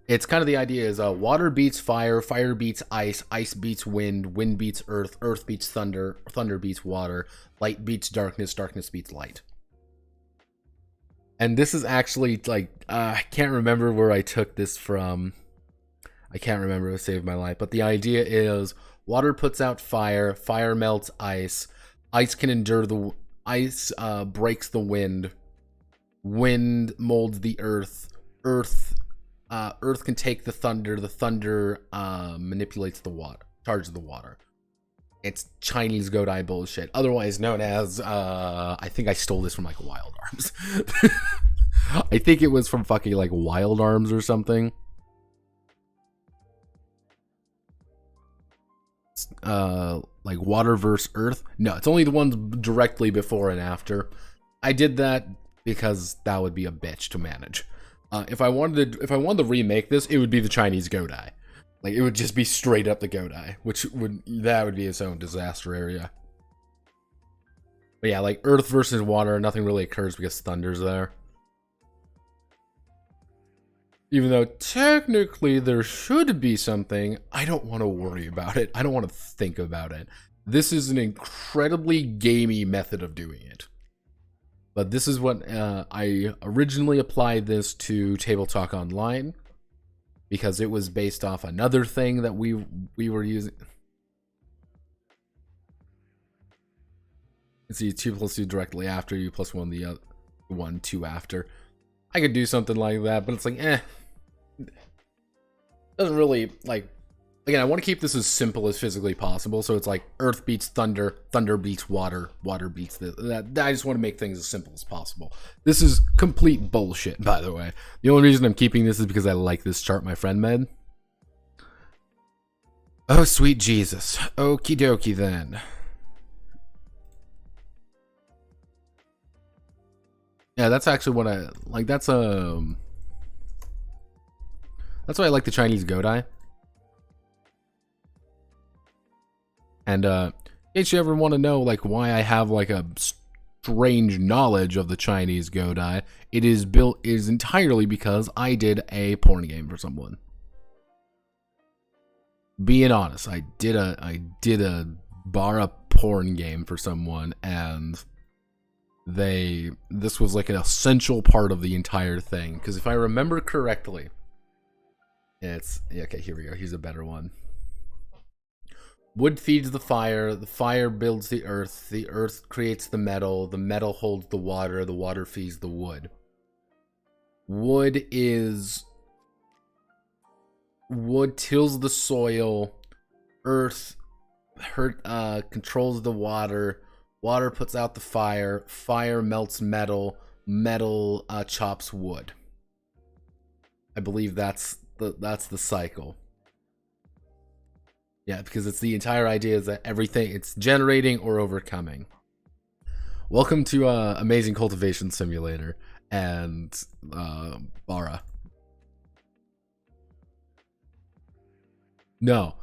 It's kind of the idea is water beats fire, fire beats ice, ice beats wind, wind beats earth, earth beats thunder, thunder beats water, light beats darkness, darkness beats light. And this is actually like I can't remember where I took this from. I can't remember to save my life, but the idea is water puts out fire, fire melts ice, ice can endure the ice, breaks the wind, wind molds the earth, earth can take the thunder manipulates the water, charges the water. It's Chinese Godai bullshit, otherwise known as I think I stole this from like Wild Arms. I think it was from fucking like Wild Arms or something. Like water versus earth. No, it's only the ones directly before and after. I did that because that would be a bitch to manage. If I wanted to remake this, it would be the Chinese Godai. Like it would just be straight up the Godai, that would be its own disaster area. But yeah, like earth versus water, nothing really occurs because thunder's there. Even though technically there should be something, I don't want to worry about it. I don't want to think about it. This is an incredibly gamey method of doing it. But this is what I originally applied this to Table Talk Online because it was based off another thing that we were using. See, 2 + 2 directly after you plus 1 the other 1 2 after. I could do something like that, but it's like doesn't really like. Again, I want to keep this as simple as physically possible, so it's like earth beats thunder, thunder beats water, water beats this. I just want to make things as simple as possible. This is complete bullshit, by the way. The only reason I'm keeping this is because I like this chart my friend made. Oh, sweet Jesus. Okie dokie then. Yeah, that's actually what I like. That's why I like the Chinese Godai. And in case you ever want to know like why I have like a strange knowledge of the Chinese Godai, it is entirely because I did a porn game for someone. Being honest, I did a bara porn game for someone, and this was like an essential part of the entire thing. Because if I remember correctly, okay, here we go. Here's a better one. Wood feeds the fire builds the earth creates the metal holds the water feeds the wood. Wood tills the soil, earth controls the water puts out the fire melts metal chops wood. I believe that's the cycle. Yeah, because it's the entire idea is that everything, it's generating or overcoming. Welcome to Amazing Cultivation Simulator and Bara. No.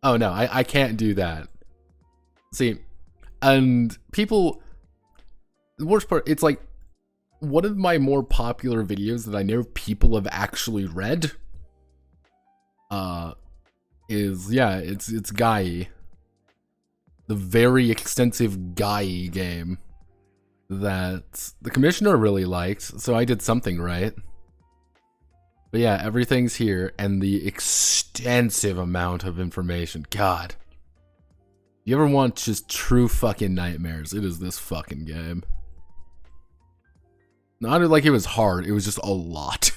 Oh no, I can't do that. See, and people, the worst part, it's like one of my more popular videos that I know people have actually read is, yeah, it's Guy. The very extensive Guy game that the commissioner really liked, so I did something right. But yeah, everything's here, and the extensive amount of information. God. You ever want just true fucking nightmares, it is this fucking game. Not like it was hard, it was just a lot.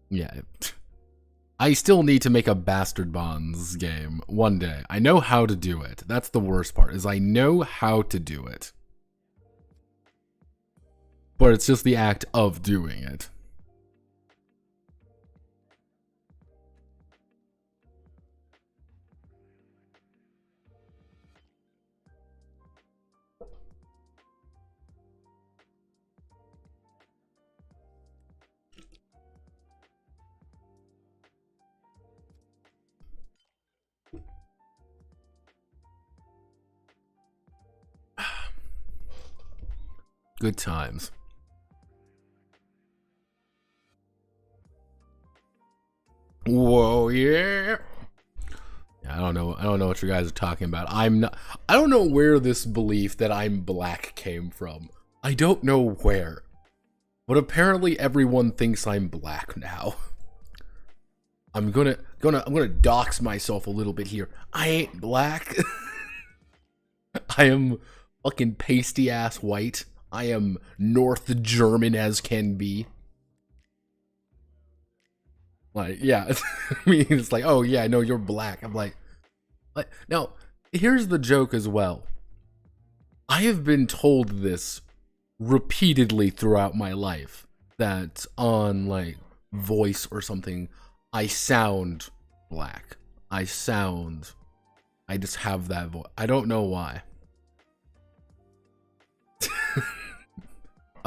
Yeah. I still need to make a Bastard Bonds game one day. I know how to do it. That's the worst part, is I know how to do it. But it's just the act of doing it. Good times. Whoa, yeah. I don't know what you guys are talking about. I don't know where this belief that I'm black came from. I don't know where. But apparently everyone thinks I'm black now. I'm gonna dox myself a little bit here. I ain't black. I am fucking pasty ass white. I am North German as can be. Like, yeah, I mean, it's like, oh yeah, no, you're black. I'm like, now, here's the joke as well. I have been told this repeatedly throughout my life, that on, like, Voice or something, I sound black. I just have that voice. I don't know why.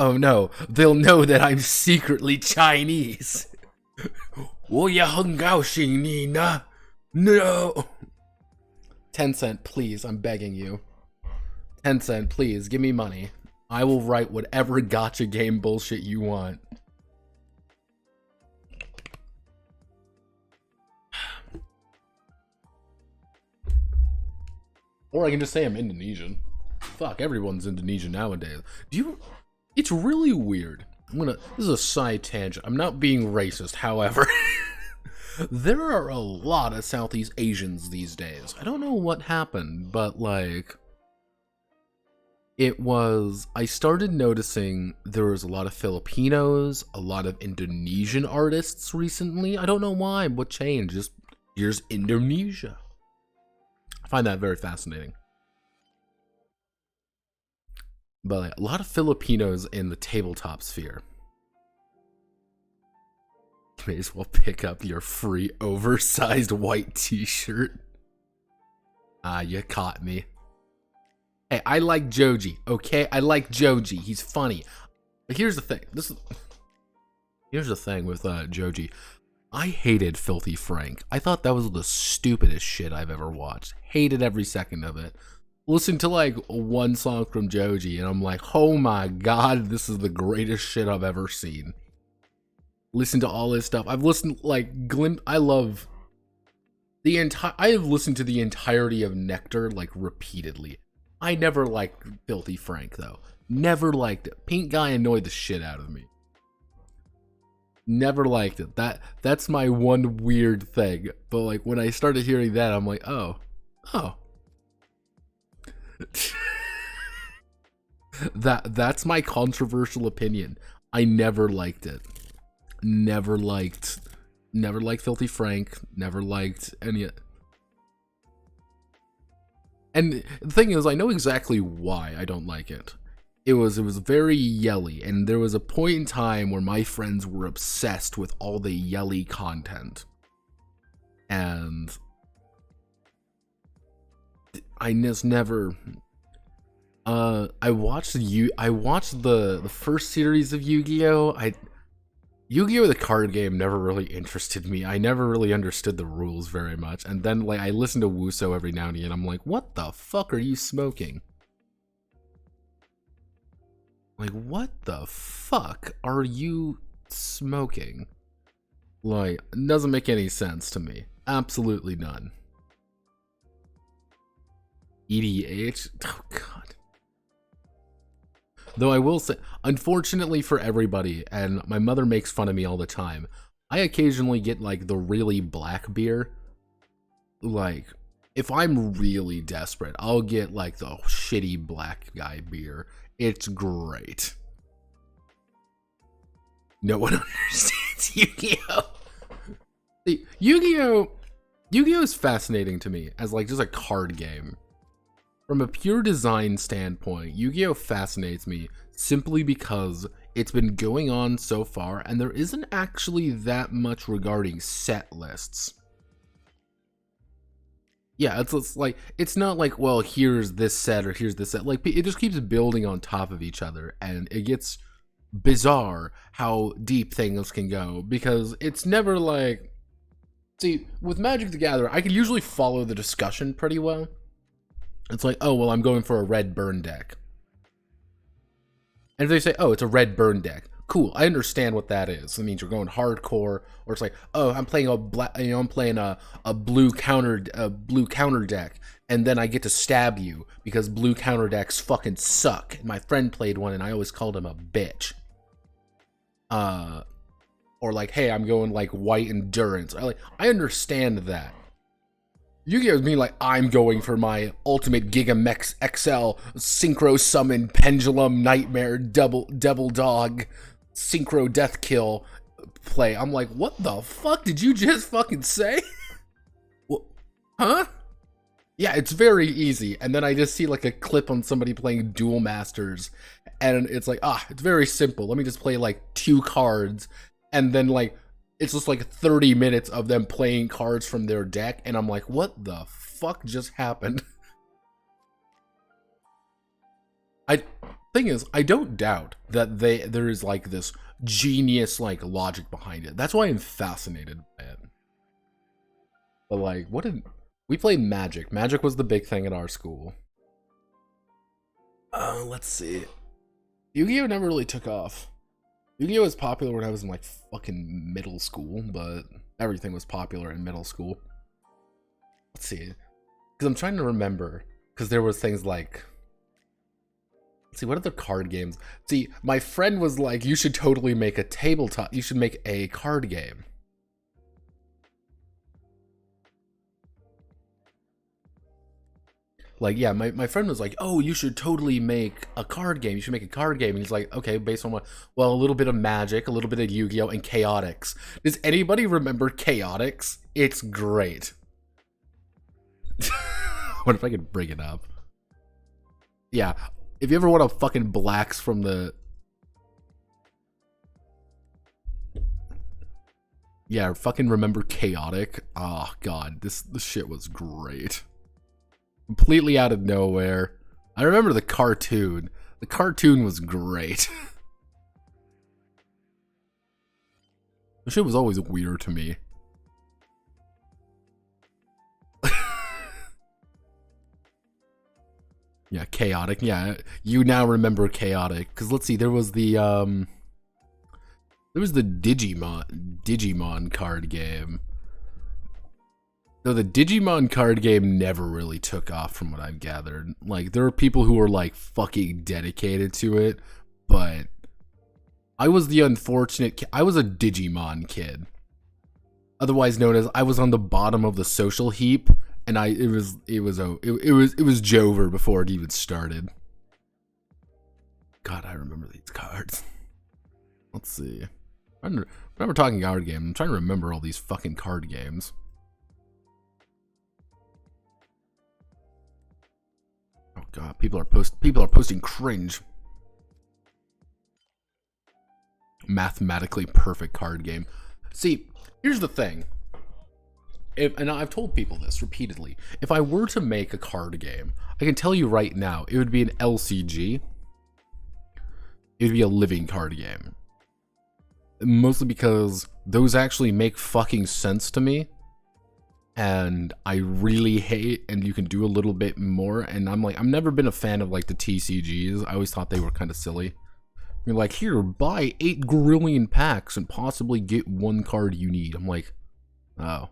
Oh no, they'll know that I'm secretly Chinese. No. 10 cent, please, I'm begging you. 10 cent, please, give me money. I will write whatever gotcha game bullshit you want. Or I can just say I'm Indonesian. Fuck, everyone's Indonesian nowadays. It's really weird. This is a side tangent. I'm not being racist, however. There are a lot of Southeast Asians these days. I don't know what happened, but like, I started noticing there was a lot of Filipinos, a lot of Indonesian artists recently. I don't know why, what changed? Just, here's Indonesia. I find that very fascinating. But like, a lot of Filipinos in the tabletop sphere. You may as well pick up your free oversized white t-shirt. Ah, you caught me. Hey, I like Joji, okay? I like Joji. He's funny. But here's the thing. Here's the thing with Joji. I hated Filthy Frank. I thought that was the stupidest shit I've ever watched. Hated every second of it. Listened to like one song from Joji and I'm like, oh my god, this is the greatest shit I've ever seen. Listen to all his stuff. I've listened like I have listened to the entirety of Nectar like repeatedly. I never liked Filthy Frank though. Never liked it. Pink Guy annoyed the shit out of me. Never liked it. That's my one weird thing. But like when I started hearing that, I'm like, oh. That's my controversial opinion. I never liked it. Never liked Filthy Frank. Never liked any. And the thing is, I know exactly why I don't like it. It was very yelly, and there was a point in time where my friends were obsessed with all the yelly content. And I just never. I watched the first series of Yu-Gi-Oh. Yu-Gi-Oh! The card game never really interested me. I never really understood the rules very much. And then like I listen to Wuso every now and again. I'm like, what the fuck are you smoking? Like, what the fuck are you smoking? Like, it doesn't make any sense to me. Absolutely none. EDH? Oh god. Though I will say, unfortunately for everybody, and my mother makes fun of me all the time, I occasionally get like the really black beer. Like, if I'm really desperate, I'll get like the shitty black guy beer. It's great. No one understands Yu-Gi-Oh! See, Yu-Gi-Oh is fascinating to me as like just a card game. From a pure design standpoint, Yu-Gi-Oh! Fascinates me simply because it's been going on so far and there isn't actually that much regarding set lists. Yeah, it's like, it's not like, well, here's this set or here's this set. Like, it just keeps building on top of each other and it gets bizarre how deep things can go because it's never like, see, with Magic the Gathering, I can usually follow the discussion pretty well. It's like, oh, well, I'm going for a red burn deck. And if they say, oh, it's a red burn deck, cool, I understand what that is. It means you're going hardcore, or it's like, oh, I'm playing a black, I'm playing a blue counter deck, and then I get to stab you because blue counter decks fucking suck. And my friend played one, and I always called him a bitch. Or like, hey, I'm going like white endurance. I understand that. Yu-Gi-Oh! Is me like, I'm going for my ultimate Gigamex XL Synchro Summon Pendulum Nightmare Devil Dog Synchro Death Kill play. I'm like, what the fuck did you just fucking say? Huh? Yeah, it's very easy. And then I just see like a clip on somebody playing Duel Masters. And it's like, it's very simple. Let me just play like 2 cards. And then like, it's just like 30 minutes of them playing cards from their deck, and I'm like, what the fuck just happened? Thing is, I don't doubt that there is like this genius like logic behind it. That's why I'm fascinated by it. But like, we played Magic. Magic was the big thing at our school. Let's see. Yu-Gi-Oh! Never really took off. Yu-Gi-Oh! Was popular when I was in like fucking middle school, but everything was popular in middle school. Let's see, because I'm trying to remember, because there was things like, let's see, what other card games? See, my friend was like, you should totally make a tabletop, you should make a card game. Like, yeah, my friend was like, oh, you should totally make a card game. You should make a card game. And he's like, okay, based on what? Well, a little bit of Magic, a little bit of Yu-Gi-Oh! And Chaotix. Does anybody remember Chaotix? It's great. What if I could bring it up? Yeah, if you ever want to fucking blacks from the... Yeah, fucking remember Chaotic? Oh, God, this shit was great. Completely out of nowhere. I remember the cartoon. The cartoon was great. The shit was always weird to me. Yeah, Chaotic. Yeah, you now remember Chaotic. Because let's see, there was the Digimon card game. So the Digimon card game never really took off from what I've gathered. Like, there are people who are like fucking dedicated to it, but I was the unfortunate I was a Digimon kid. Otherwise known as I was on the bottom of the social heap, and it was Jover before it even started. God, I remember these cards. Let's see. When we're talking card game, I'm trying to remember all these fucking card games. Oh god, people are posting cringe. Mathematically perfect card game. See, here's the thing. and I've told people this repeatedly, if I were to make a card game, I can tell you right now, it would be an LCG. It would be a living card game. Mostly because those actually make fucking sense to me. And I really hate, and you can do a little bit more, and I'm like, I've never been a fan of like the TCGs. I always thought they were kind of silly. You're like, here, buy 8 grillion packs and possibly get 1 card you need. I'm like, oh.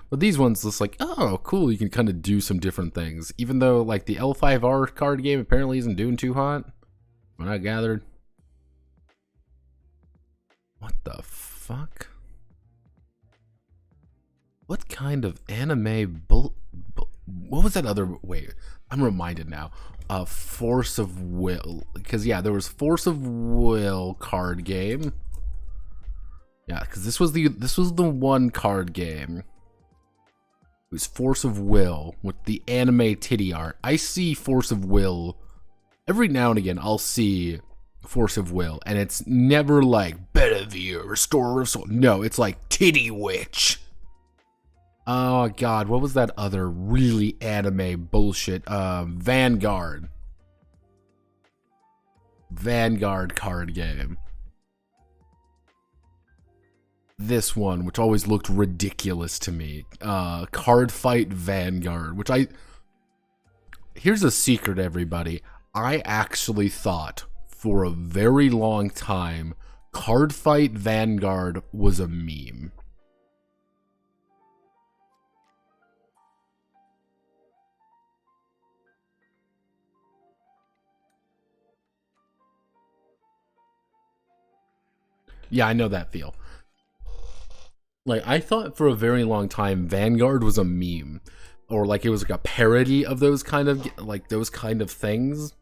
But these ones, just like, oh, cool, you can kind of do some different things. Even though, like, the L5R card game apparently isn't doing too hot. When I gathered. What the fuck? What kind of anime what was that other... Wait, I'm reminded now. Force of Will. Because, yeah, there was Force of Will card game. Yeah, because this was the one card game. It was Force of Will with the anime titty art. I see Force of Will... Every now and again, I'll see Force of Will, and it's never like, Bedivere, Restorer of Soul. No, it's like, Titty Witch. Oh, God, what was that other really anime bullshit? Vanguard. Vanguard card game. This one, which always looked ridiculous to me. Card Fight Vanguard, which Here's a secret, everybody. I actually thought, for a very long time, Card Fight Vanguard was a meme. Yeah, I know that feel. Like, I thought for a very long time Vanguard was a meme. Or like it was like a parody of those kind of things.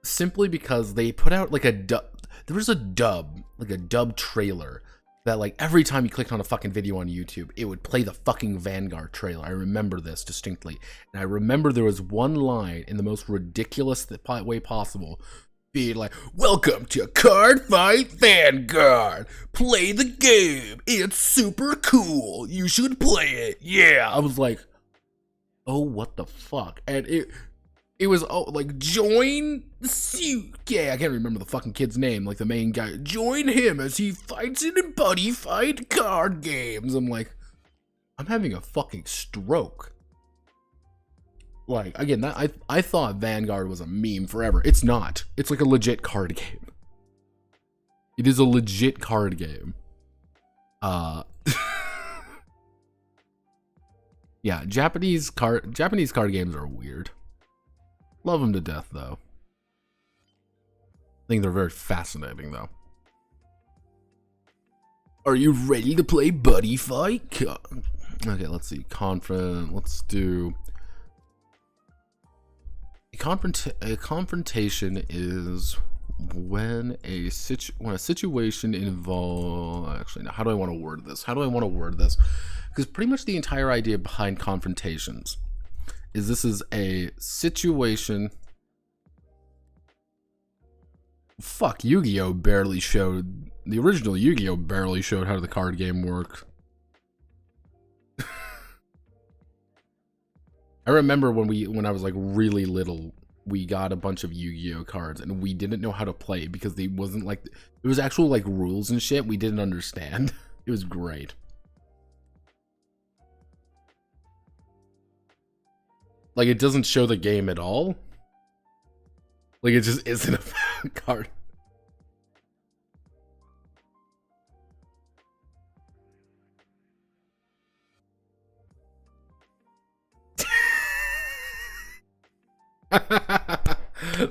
Simply because they put out like a dub. There was a dub trailer that like every time you clicked on a fucking video on YouTube, it would play the fucking Vanguard trailer. I remember this distinctly. And I remember there was one line in the most ridiculous way possible. Being like, welcome to Card Fight Vanguard. Play the game. It's super cool. You should play it. Yeah. I was like, oh, what the fuck? And it was, oh, like, join suit. Yeah, I can't remember the fucking kid's name, like the main guy. Join him as he fights in buddy fight card games. I'm like, I'm having a fucking stroke. Like, again, I thought Vanguard was a meme forever. It's not. It's like a legit card game. It is a legit card game. Yeah, Japanese card games are weird. Love them to death, though. I think they're very fascinating, though. Are you ready to play Buddy Fight? Okay, let's see. Let's do... A confrontation is when a situation involves... Actually, no, how do I want to word this? Because pretty much the entire idea behind confrontations is this is a situation... Fuck, Yu-Gi-Oh! Barely showed... The original Yu-Gi-Oh! Barely showed how the card game worked. I remember when I was like really little, we got a bunch of Yu-Gi-Oh! Cards and we didn't know how to play because it was actual like rules and shit we didn't understand. It was great. Like, it doesn't show the game at all. Like, it just isn't a card.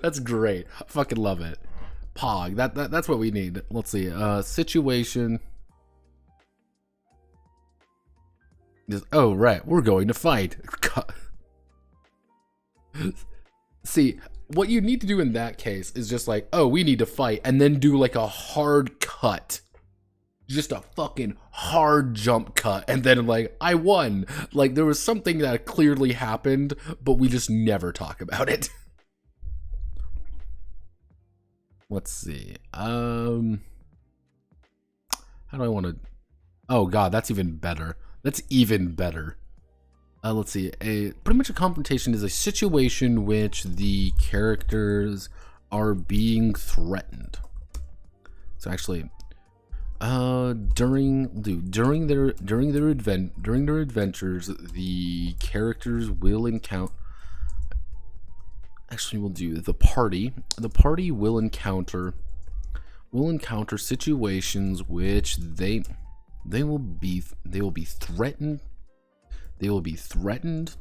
That's great. I fucking love it. Pog. That's what we need. Let's see. Situation. Oh, right. We're going to fight. See, what you need to do in that case is just like, oh, we need to fight, and then do like a hard cut. Just a fucking hard jump cut, and then like, I won. Like, there was something that clearly happened, but we just never talk about it. Let's see. How do I want to... Oh god, that's even better. That's even better. Let's see. Pretty much a confrontation is a situation which the characters are being threatened. So actually, during their adventures, the characters will encounter. Actually, we'll do the party. The party will encounter situations which they will be threatened. They will be threatened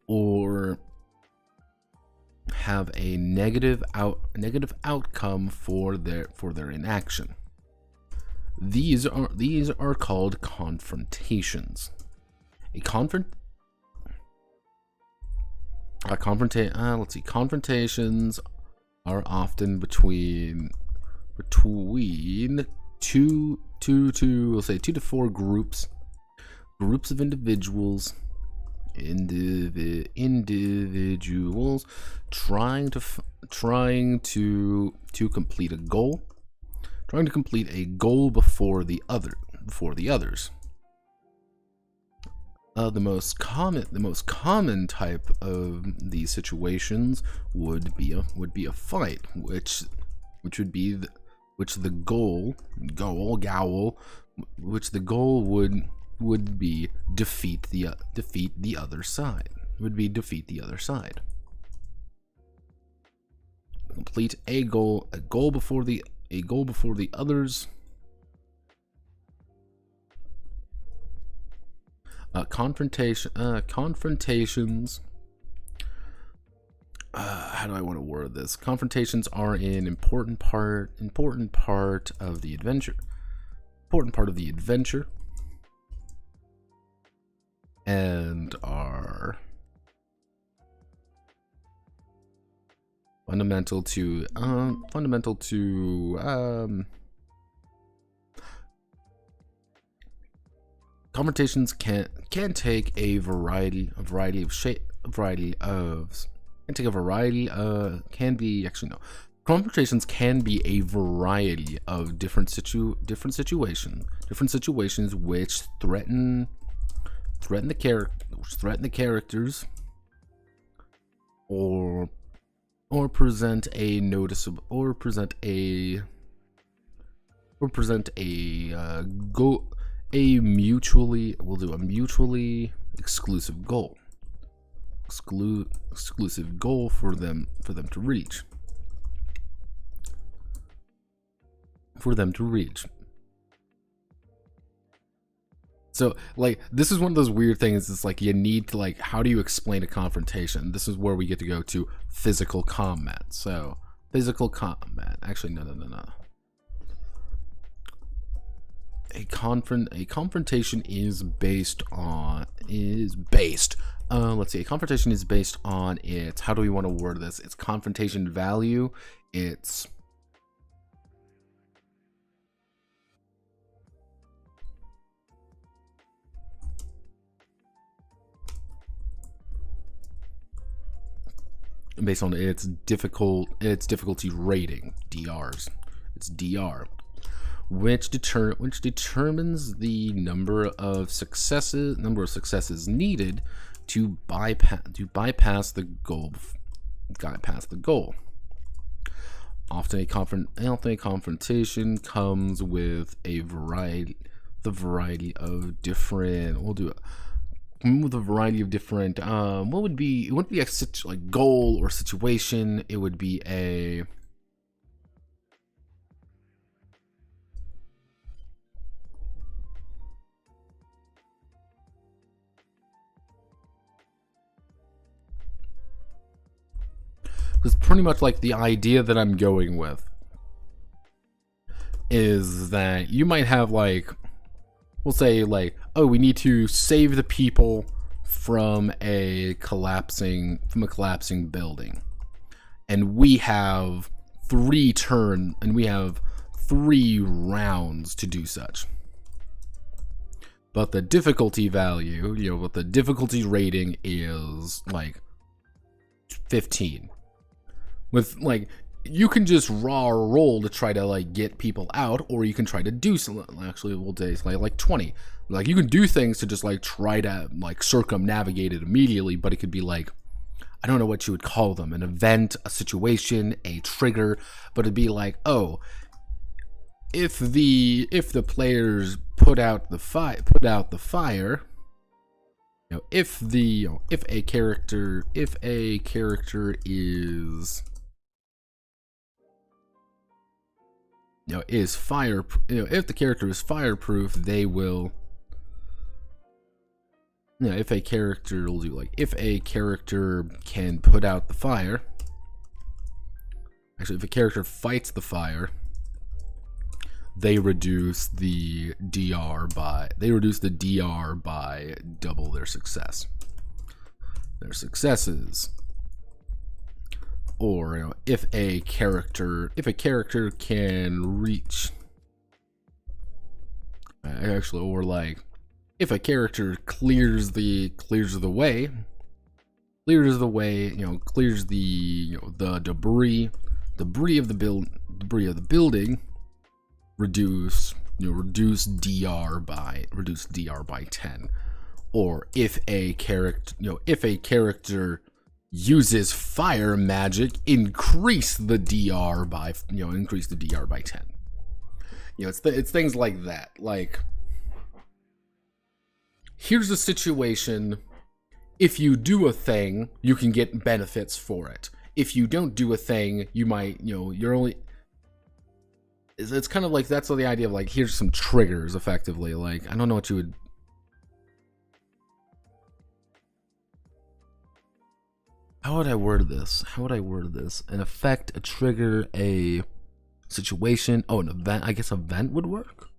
or have a negative outcome for their inaction. These are called confrontations. Confrontations are often between two to four groups of individuals trying to complete a goal, before the others. The most common type of these situations would be a fight, which the goal would be defeat the other side. Complete a goal before the others. Confrontations. How do I want to word this? Confrontations are an important part of the adventure. And are fundamental to confrontations can take a variety of confrontations can be a variety of different situations which threaten the characters or present a mutually exclusive goal. Exclusive goal for them to reach. So, like, this is one of those weird things. It's like you need to, like, how do you explain a confrontation? This is where we get to go to physical combat. So, physical combat. Actually, no. A confrontation is based on let's see. A confrontation is based on its, how do we want to word this? Its confrontation value. It's based on its difficulty rating, DRs. It's DR, which determines the number of successes needed to bypass the goal. Often a confrontation comes with a variety of different. We'll do it. With a variety of different. It wouldn't be a goal or situation. It would be a. Because pretty much like the idea that I'm going with is that you might have, like, we'll say, like, oh, we need to save the people from a collapsing building, and we have 3 rounds to do such. But the difficulty value, what the difficulty rating is, like 15. With, like, you can just raw roll to try to like get people out, or you can try to do something. Actually, we'll do like 20. Like you can do things to just like try to like circumnavigate it immediately, but it could be like, I don't know what you would call them, an event, a situation, a trigger, but it'd be like, oh, if the players put out the fire, you know, if a character is, you know, is fire, you know, if the character is fireproof, they will, you know, if a character will do like, if a character can put out the fire, actually if a character fights the fire, they reduce the DR by double their success. Their successes. Or, you know, if a character can reach, actually, or like if a character clears the way, you know, clears the, you know, the debris of the building, reduce DR by 10. Or if a character uses fire magic, increase the DR by 10. You know, it's things like that. Like, here's a situation. If you do a thing, you can get benefits for it. If you don't do a thing, you might, you know, you're only. It's kind of like, that's the idea of like, here's some triggers, effectively. Like, I don't know what you would. How would I word this? An effect, a trigger, a situation. Oh, an event. I guess event would work.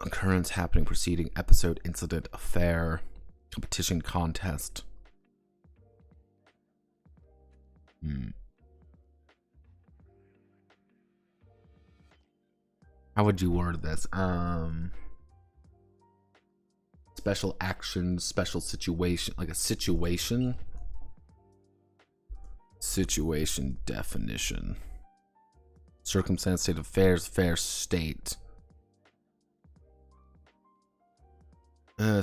Occurrence, happening, preceding, episode, incident, affair, competition, contest. How would you word this? Special action, special situation, like a situation. Situation definition. Circumstance, state of affairs, fair state.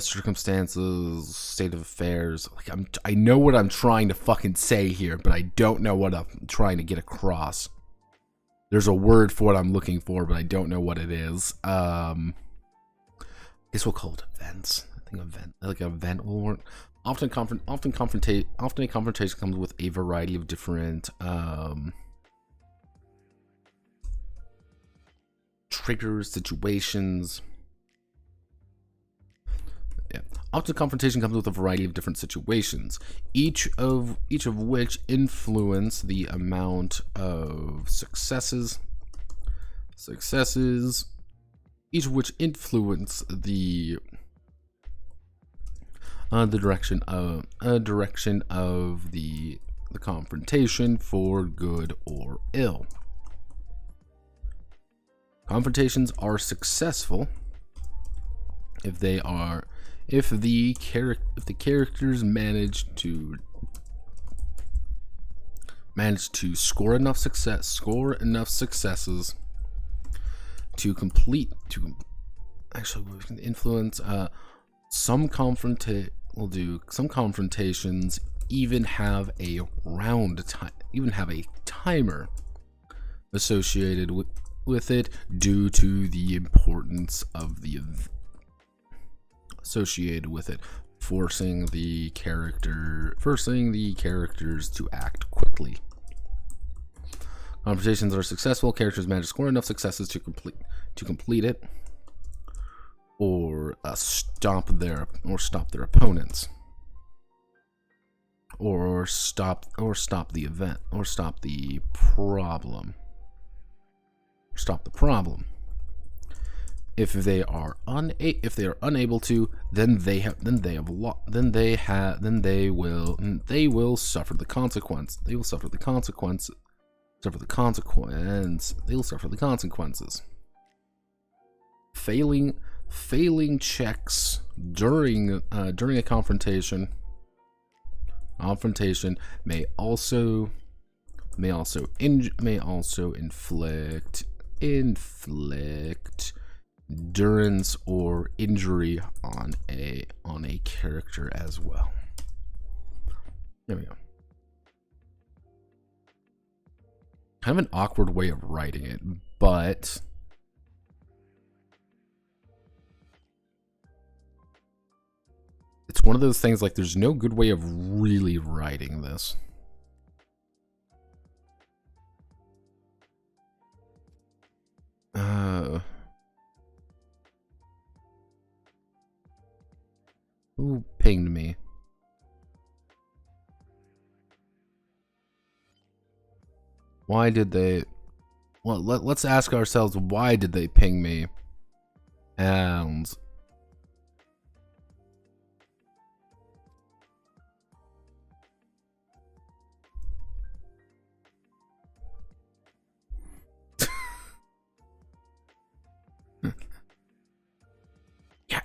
Circumstances, state of affairs. Like, I know what I'm trying to fucking say here, but I don't know what I'm trying to get across. There's a word for what I'm looking for, but I don't know what it is. I guess we'll call it events. I think an event will work. Often a confrontation comes with a variety of different triggers, situations. Yeah. Often confrontation comes with a variety of different situations, each of which influence the amount of successes, each of which influence the direction of the confrontation for good or ill. Confrontations are successful if the characters manage to score enough successes to complete actually we can influence some confrontations even have a timer associated with it due to the importance of the event associated with it, forcing the characters to act quickly. Confrontations are successful. Characters manage to score enough successes to complete it, or stop their opponents, or stop the event, or stop the problem. If they are unable to, then they will suffer the consequence. They will suffer the consequences. Failing checks during a confrontation Confrontation may also inflict endurance or injury on a character as well. There we go. Kind of an awkward way of writing it, but it's one of those things, like, there's no good way of really writing this. Who pinged me? Why did they... Well, let's ask ourselves, why did they ping me? And...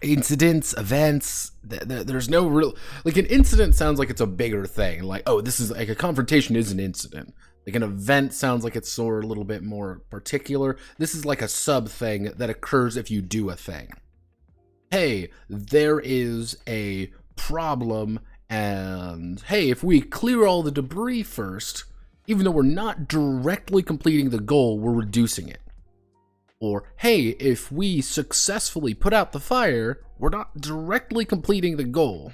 incidents, events, there's no real, like, an incident sounds like it's a bigger thing, like, oh, this is like a confrontation is an incident. Like, an event sounds like it's sort of a little bit more particular. This is like a sub thing that occurs if you do a thing. Hey, there is a problem, and hey, if we clear all the debris first, even though we're not directly completing the goal, we're reducing it. Or, hey, if we successfully put out the fire, we're not directly completing the goal.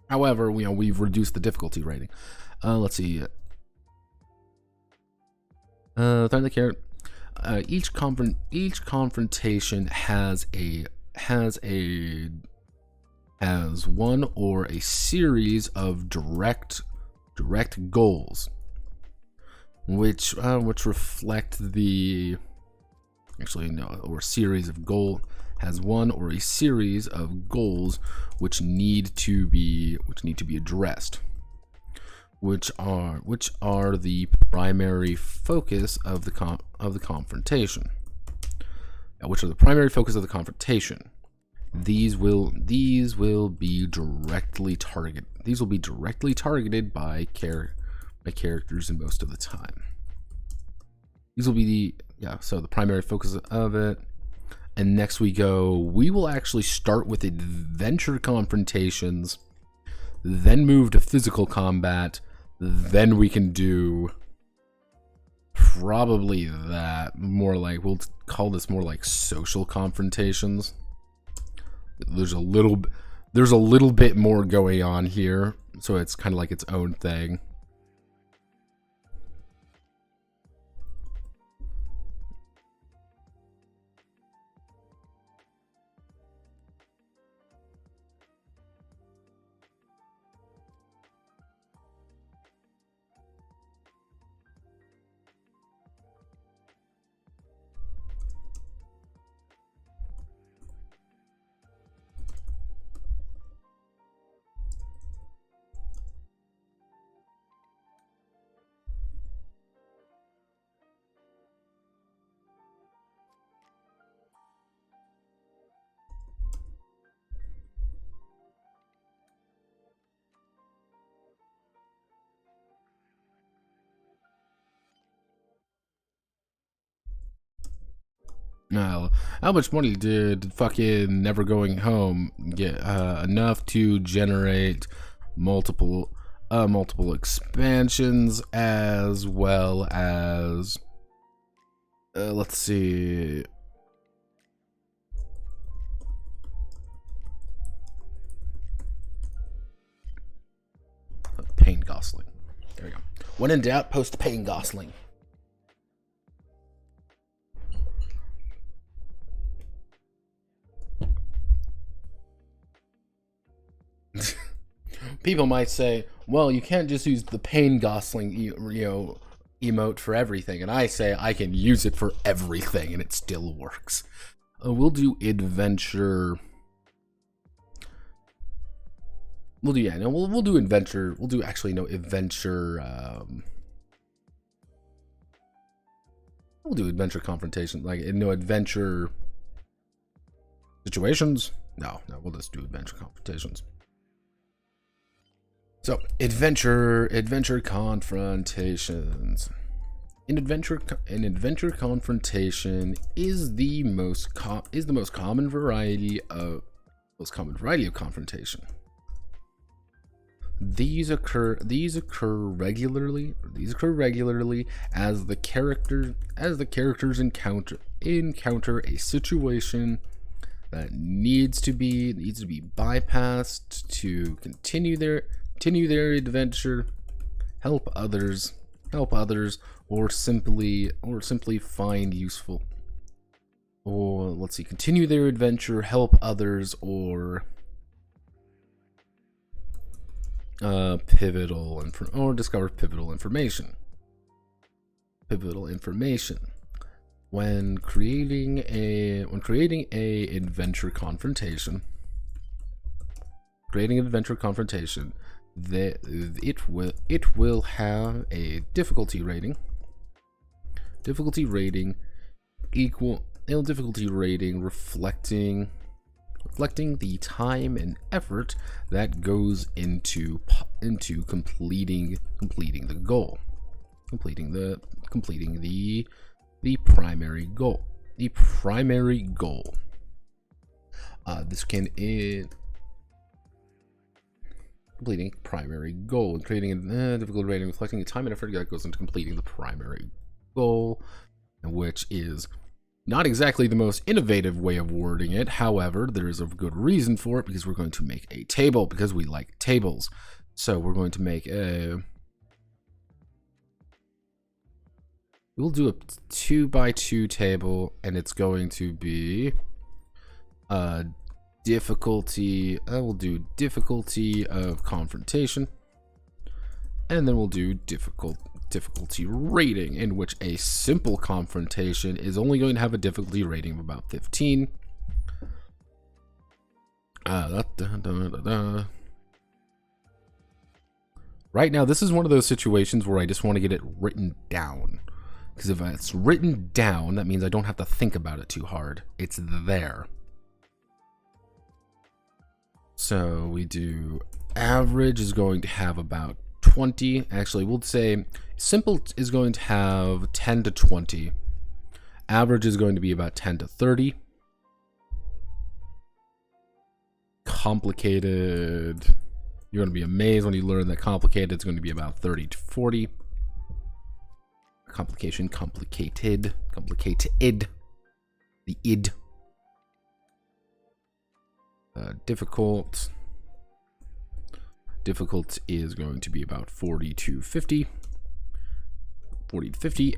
However, we've reduced the difficulty rating. Let's see. Each confrontation has one or a series of direct goals, which reflect the... Actually, no, or series of goal has one or a series of goals which need to be addressed, which are the primary focus of the confrontation. Which are the primary focus of the confrontation. These will be directly targeted. These will be directly targeted by characters in most of the time. These will be so the primary focus of it. And next we will actually start with adventure confrontations, then move to physical combat, then we can do probably that, more like, we'll call this more like social confrontations. There's a little bit more going on here, so it's kind of like its own thing. Now, how much money did fucking Never Going Home get? Enough to generate multiple expansions, as well as let's see. Payne Gosling. There we go. When in doubt, post Payne Gosling. People might say, well, you can't just use the Payne Gosling emote for everything, and I say I can use it for everything and it still works. We'll do adventure. We'll do adventure. We'll do adventure. We'll do adventure confrontation, like adventure situations. No, we'll just do adventure confrontations. So, adventure confrontations. An adventure confrontation is the most common variety of confrontation. These occur regularly as the characters encounter a situation that needs to be bypassed to continue their adventure, help others, or simply find useful. Or let's see, continue their adventure, help others, or discover pivotal information. When creating a adventure confrontation, it will have a difficulty rating reflecting the time and effort that goes into completing the goal, completing the primary goal. Completing primary goal and creating a difficult rating reflecting the time and effort that goes into completing the primary goal, which is not exactly the most innovative way of wording it. However, there is a good reason for it, because we're going to make a table, because we like tables. So we're going to make we'll do a 2x2 table, and it's going to be difficulty. We'll do difficulty of confrontation, and then we'll do difficulty rating, in which a simple confrontation is only going to have a difficulty rating of about 15. Right now, this is one of those situations where I just want to get it written down, because if it's written down, that means I don't have to think about it too hard. It's there. So we do average is going to have about 20. Actually, we'll say simple is going to have 10 to 20. Average is going to be about 10 to 30. Complicated, you're going to be amazed when you learn that complicated is going to be about 30 to 40. Complicated, the id. Difficult is going to be about 40 to 50.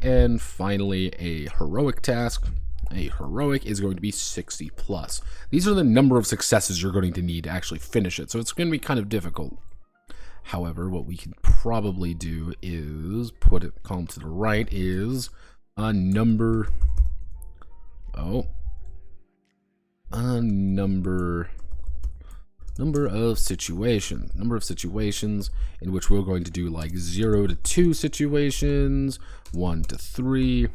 And finally, a heroic task. A heroic is going to be 60 plus. These are the number of successes you're going to need to actually finish it, so it's going to be kind of difficult. However, what we can probably do is put it column to the right is a number of situations in which we're going to do like 0 to 2 situations, 1 to 3.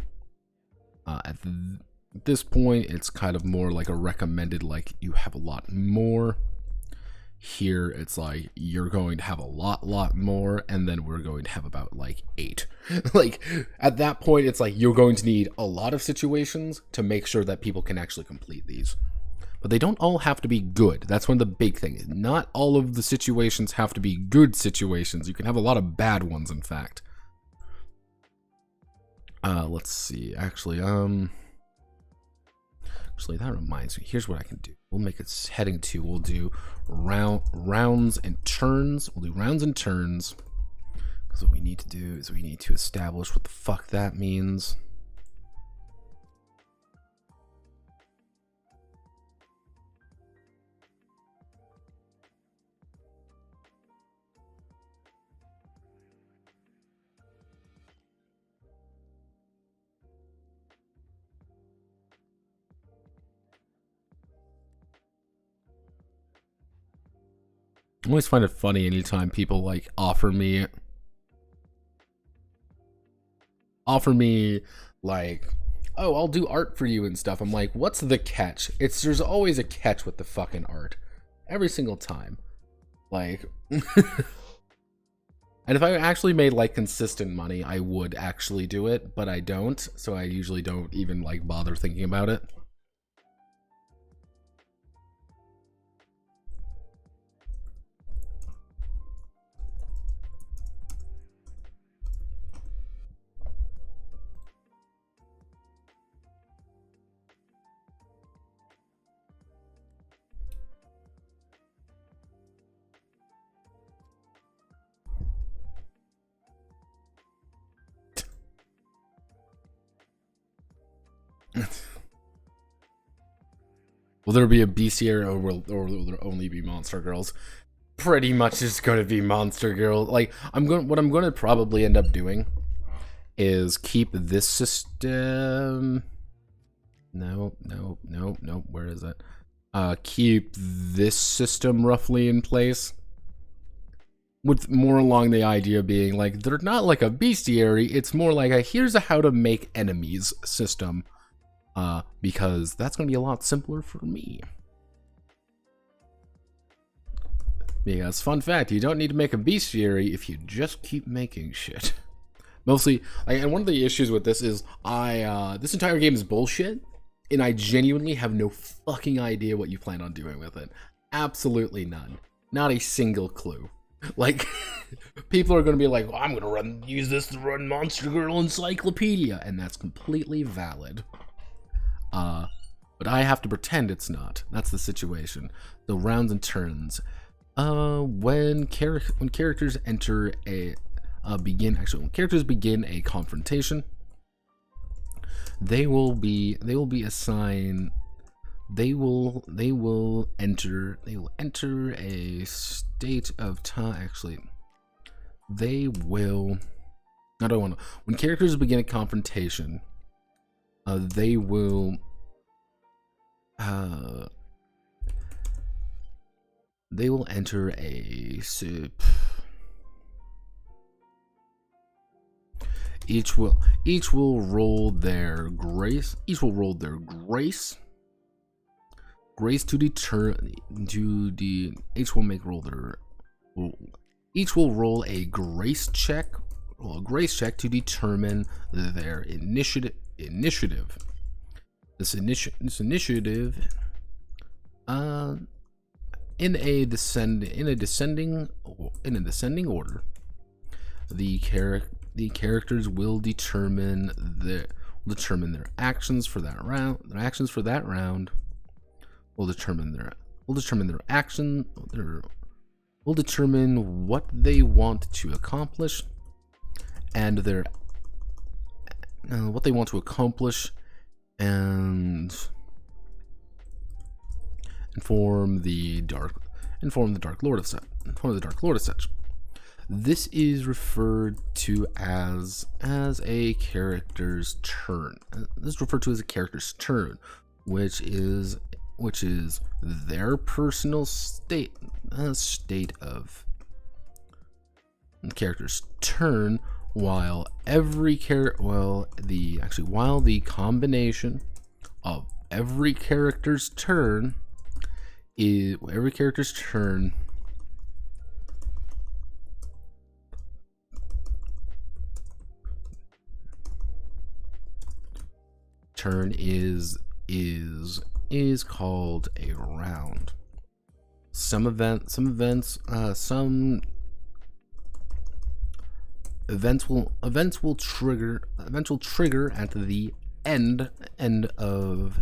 At this point, it's kind of more like a recommended, like you have a lot more. Here, it's like you're going to have a lot more, and then we're going to have about like 8. Like at that point, it's like you're going to need a lot of situations to make sure that people can actually complete these. But they don't all have to be good. That's one of the big things. Not all of the situations have to be good situations. You can have a lot of bad ones, in fact. Let's see. Actually, that reminds me. Here's what I can do. We'll make it heading 2. We'll do rounds and turns. We'll do rounds and turns. Because what we need to do is we need to establish what the fuck that means. I always find it funny anytime people like offer me like, oh, I'll do art for you and stuff. I'm like, what's the catch? There's always a catch with the fucking art. Every single time. Like And if I actually made like consistent money, I would actually do it, but I don't, so I usually don't even like bother thinking about it. Will there be a bestiary, or will there only be Monster Girls? Pretty much it's going to be Monster Girl. Like, what I'm going to probably end up doing is keep this system. No. Where is it? Keep this system roughly in place, with more along the idea being like they're not like a bestiary. It's more like a here's a how to make enemies system. Because that's going to be a lot simpler for me. Because, fun fact, you don't need to make a bestiary if you just keep making shit. Mostly, and one of the issues with this is this entire game is bullshit, and I genuinely have no fucking idea what you plan on doing with it. Absolutely none. Not a single clue. Like, people are going to be like, well, I'm going to use this to run Monster Girl Encyclopedia, and that's completely valid. But I have to pretend it's not. That's the situation. The rounds and turns. When characters enter when characters begin a confrontation, they will enter a state of time. Actually, when characters begin a confrontation, they will enter a each will roll their grace. Each will roll their grace to deter each will roll a grace check. To determine their initiative. This initiative, in a descending order, the characters will determine their actions for that round. Their actions for that round will determine what they want to accomplish, and and inform the Dark Lord of such. This is referred to as a character's turn. This is referred to as a character's turn, which is their personal state of the character's turn. While the combination of every character's turn is called a round. Some events will trigger at the end of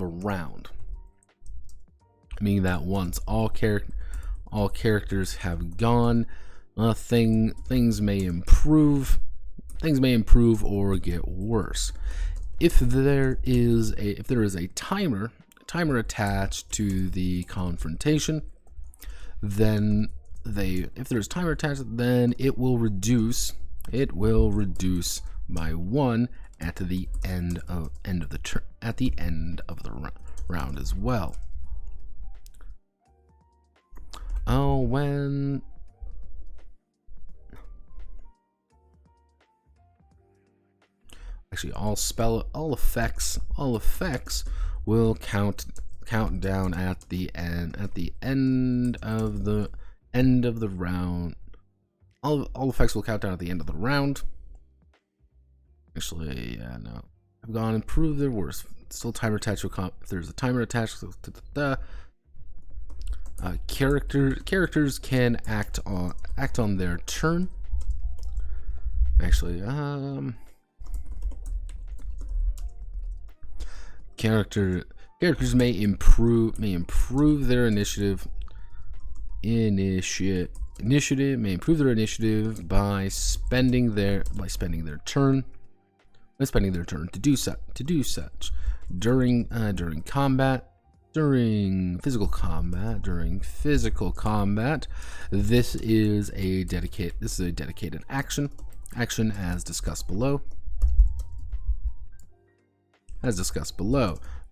a round, meaning that once all characters have gone, things may improve or get worse. If there is a timer attached to the confrontation, then if there's timer attached, then it will reduce by 1 at the end of the round as well. All effects will count down at the end of the end of the round. All effects will count down at the end of the round. Actually, yeah, no. I've gone and proved their worth. Still timer attached to a comp. If there's a timer attached to characters can act on their turn. Actually, characters may improve their initiative. Initiative may improve their initiative by spending their turn to do such during combat, during physical combat. This is a dedicated action as discussed below.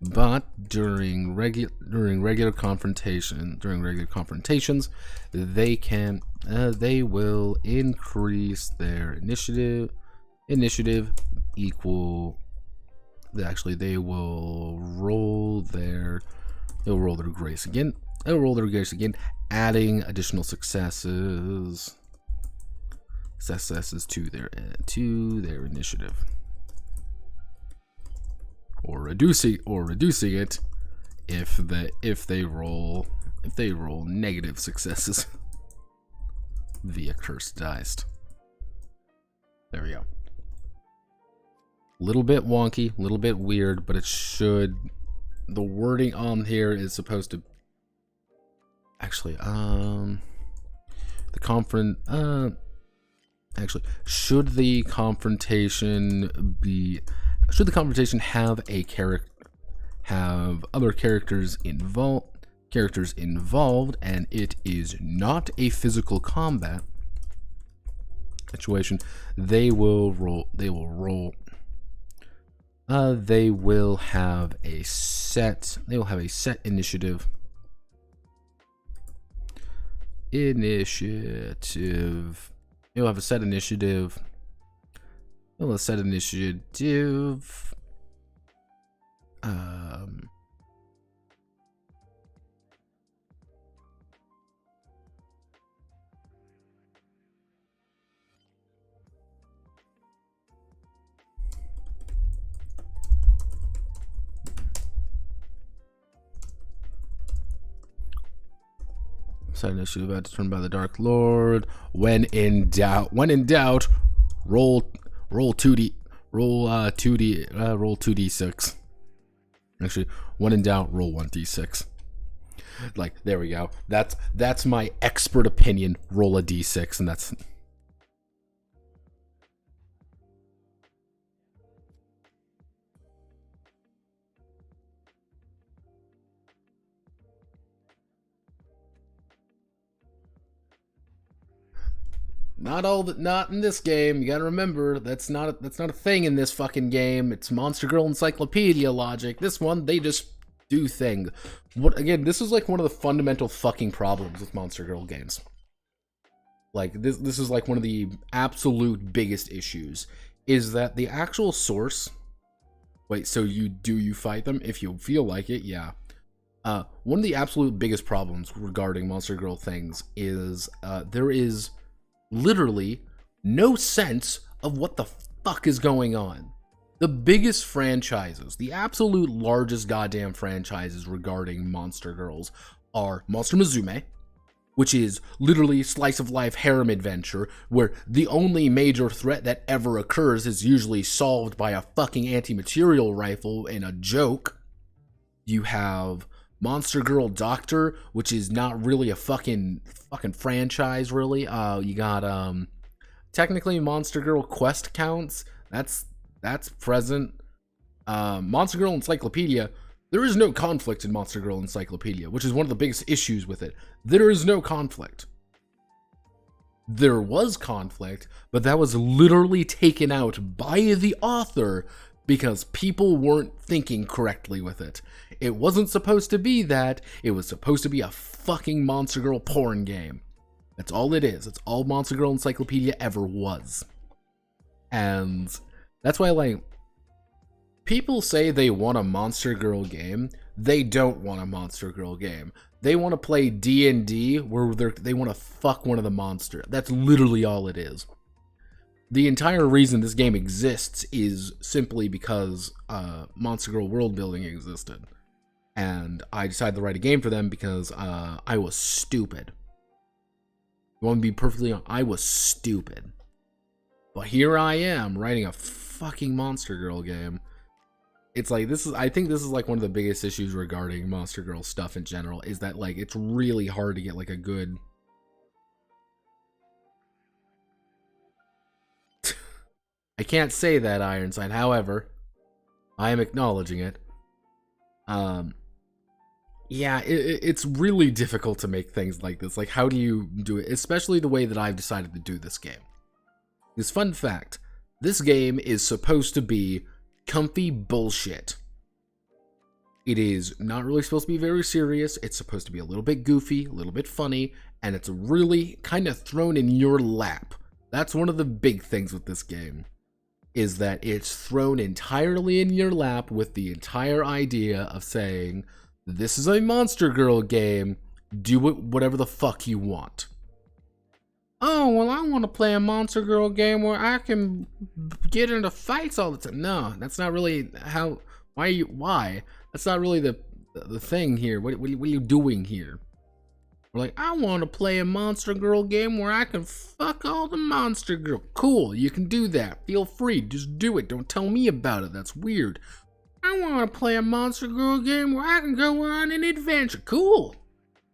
But during regular confrontations, they will increase their initiative equal. Actually, they will roll their grace again. Adding additional successes to their initiative, or reducing it if they roll negative successes via cursed dice. There we go. Little bit wonky, little bit weird, but it should. The wording on here is supposed to. Actually, should the confrontation have other characters involved, and it is not a physical combat situation, they will have a set initiative. You'll have a set initiative. Set initiative determined by the Dark Lord. When in doubt, roll 2d6. Actually, when in doubt, roll 1d6. Like, there we go. That's my expert opinion. Roll a d6, and that's. Not in this game. You gotta remember, that's not a thing in this fucking game. It's Monster Girl Encyclopedia logic. This one, they just do things. Again, this is like one of the fundamental fucking problems with Monster Girl games. Like, this is like one of the absolute biggest issues, is that the actual source. Wait, so you fight them if you feel like it? Yeah. One of the absolute biggest problems regarding Monster Girl things is there is literally no sense of what the fuck is going on. The biggest franchises, the absolute largest goddamn franchises regarding Monster Girls are Monster Musume, which is literally slice of life harem adventure, where the only major threat that ever occurs is usually solved by a fucking anti-material rifle and a joke. You have Monster Girl Doctor, which is not really a fucking franchise, really. You got technically Monster Girl Quest counts. That's present. Monster Girl Encyclopedia. There is no conflict in Monster Girl Encyclopedia, which is one of the biggest issues with it. There is no conflict. There was conflict, but that was literally taken out by the author because people weren't thinking correctly with it. It wasn't supposed to be that. It was supposed to be a fucking Monster Girl porn game. That's all it is. It's all Monster Girl Encyclopedia ever was. And that's why, like, people say they want a Monster Girl game. They don't want a Monster Girl game. They want to play D&D where they want to fuck one of the monsters. That's literally all it is. The entire reason this game exists is simply because Monster Girl world building existed. And I decided to write a game for them because I was stupid. I want to be perfectly honest, I was stupid. But here I am writing a fucking Monster Girl game. It's like, I think this is like one of the biggest issues regarding Monster Girl stuff in general, is that like it's really hard to get like a good I can't say that, Ironside, however, I am acknowledging it. Yeah, it's really difficult to make things like this. Like, how do you do it? Especially the way that I've decided to do this game. This fun fact, this game is supposed to be comfy bullshit. It is not really supposed to be very serious. It's supposed to be a little bit goofy, a little bit funny, and it's really kind of thrown in your lap. That's one of the big things with this game, is that it's thrown entirely in your lap with the entire idea of saying, this is a Monster Girl game, do it whatever the fuck you want. Oh, well, I want to play a Monster Girl game where I can get into fights all the time. No, that's not really how, why? That's not really the thing here. What are you doing here? We're like, I want to play a Monster Girl game where I can fuck all the Monster Girl. Cool, you can do that. Feel free, just do it. Don't tell me about it, that's weird. I want to play a Monster Girl game where I can go on an adventure. Cool,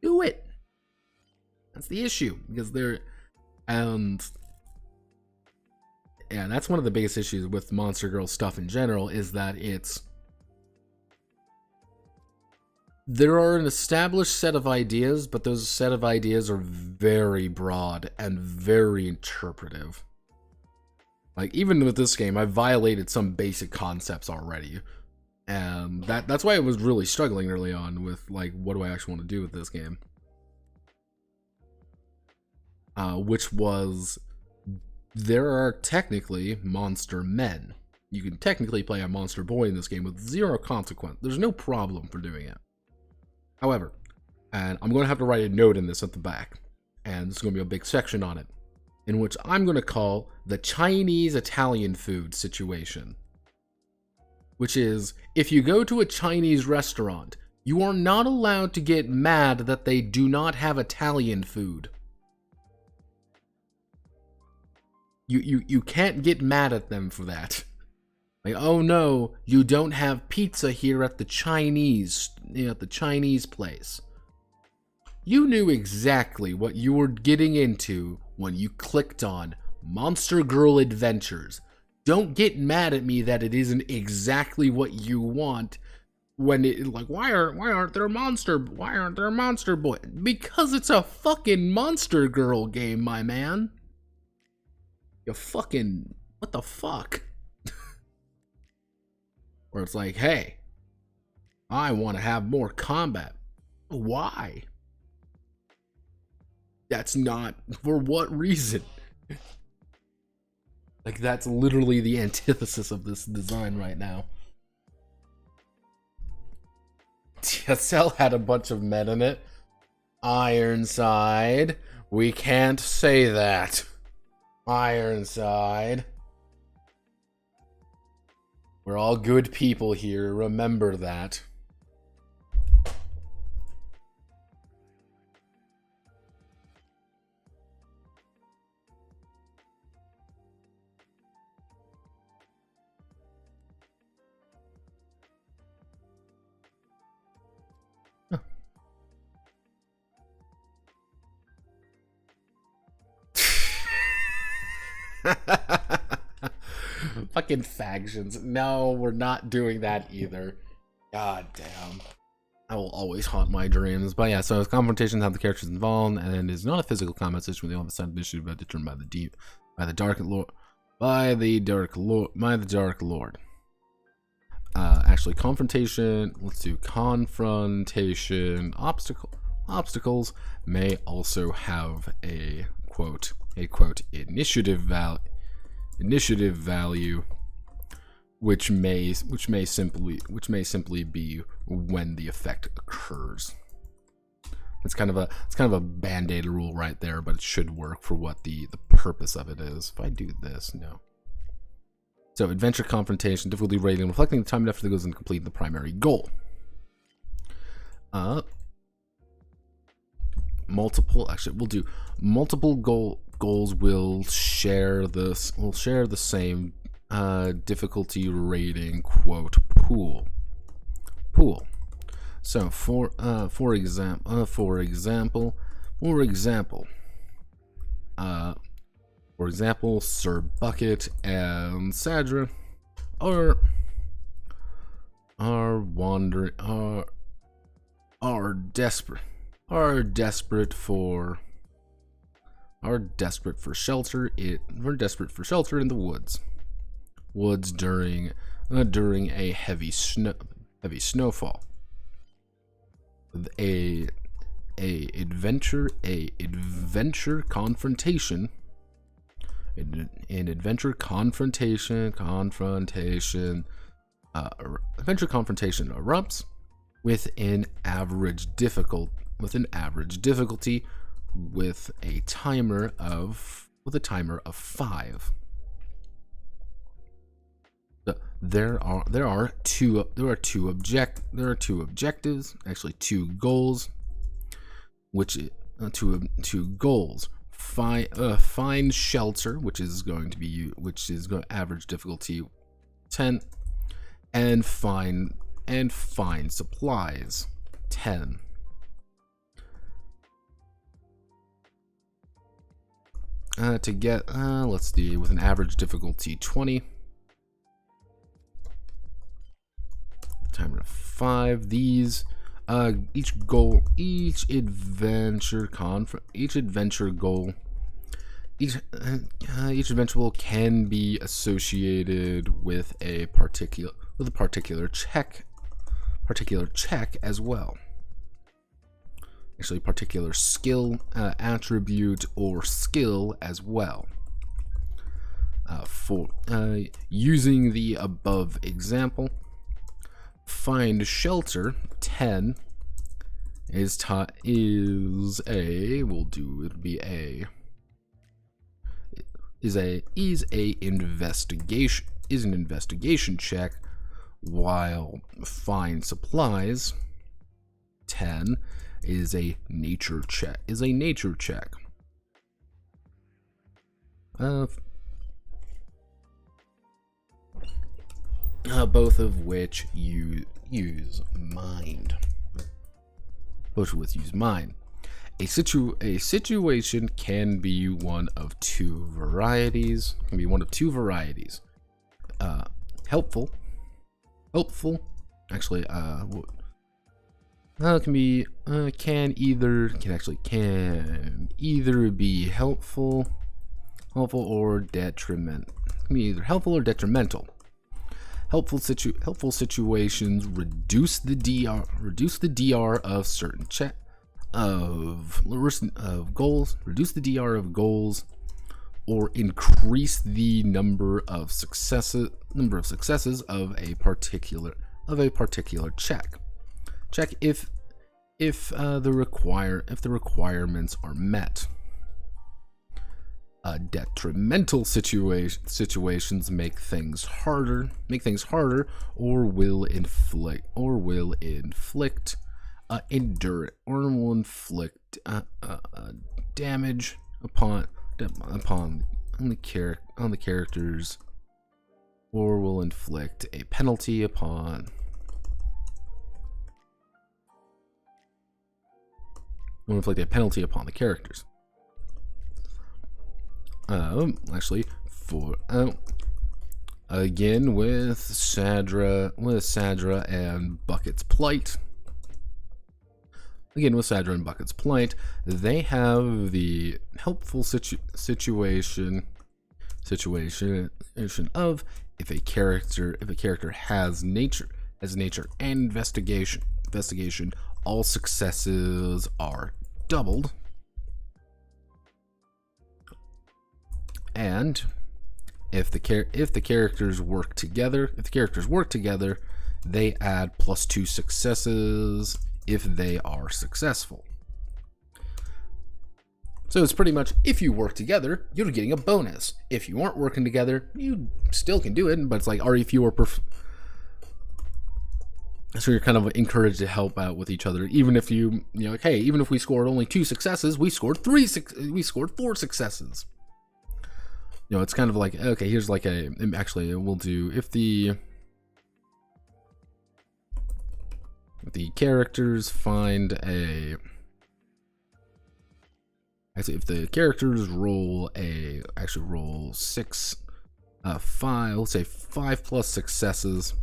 do it. That's the issue, because and yeah, that's one of the biggest issues with Monster Girl stuff in general, is that there are an established set of ideas, but those set of ideas are very broad and very interpretive. Like, even with this game, I violated some basic concepts already. And that's why I was really struggling early on with, like, what do I actually want to do with this game? Which was, there are technically monster men. You can technically play a monster boy in this game with zero consequence. There's no problem for doing it. However, and I'm going to have to write a note in this at the back, and there's going to be a big section on it, in which I'm going to call the Chinese Italian food situation. Which is, if you go to a Chinese restaurant, you are not allowed to get mad that they do not have Italian food. You can't get mad at them for that. Like, oh no, you don't have pizza here at the Chinese place. You knew exactly what you were getting into when you clicked on Monster Girl Adventures. Don't get mad at me that it isn't exactly what you want when it, like, why aren't there monster boy? Because it's a fucking Monster Girl game, my man. You fucking, what the fuck? Where it's like, hey, I want to have more combat. Why? That's not, for what reason? Like, that's literally the antithesis of this design right now. TSL had a bunch of men in it. Ironside, we can't say that. Ironside. We're all good people here, remember that. Fucking factions. No, we're not doing that either. God damn. I will always haunt my dreams. But yeah, so it's confrontation, have the characters involved, and it's not a physical combat system. They all have a side issue about determined by the dark lord. Actually, confrontation. Let's do confrontation. Obstacles may also have a quote initiative value, which may simply be when the effect occurs. It's kind of a band-aid rule right there, but it should work for what the purpose of it is. If I do this, no. So adventure confrontation, difficulty rating, reflecting the time and effort that goes into completing the primary goal. Actually, we'll do multiple goals will share the same difficulty rating quote pool. So for example, Sir Bucket and Sadra are desperate for shelter. We're desperate for shelter in the woods during a heavy snowfall. A adventure confrontation erupts with an average difficulty with a timer of 5. There are two objectives, actually 2 goals, which two goals. Find shelter, which is going to average difficulty 10, and find supplies 10. To get let's see, with an average difficulty 20, timer of 5. These each adventure goal can be associated with a particular check as well. Actually, particular skill attribute or skill as well. For using the above example, find shelter 10 is an investigation check, while find supplies 10 is a nature check. Both of which use mind. A situation can be one of two varieties. Helpful. Actually, can either be helpful or detrimental. Can be either helpful or detrimental. Helpful situations reduce the DR of certain goals, or increase the number of successes of a particular check if the requirements are met. Detrimental situations make things harder, or will inflict damage upon the characters, or will inflict a penalty upon the characters. Actually, again with Sadra and Bucket's plight. They have the helpful situation of if a character has nature and investigation, all successes are doubled. And if the characters work together, they add +2 successes if they are successful. So it's pretty much, if you work together, you're getting a bonus. If you aren't working together, you still can do it, but it's like, or if you are so you're kind of encouraged to help out with each other, even if you know, like, hey, even if we scored only 2 successes, we scored 4 successes. You know, it's kind of like, okay, here's like actually, we'll do, if the characters find a, actually, if the characters roll roll 5, let's say 5 plus successes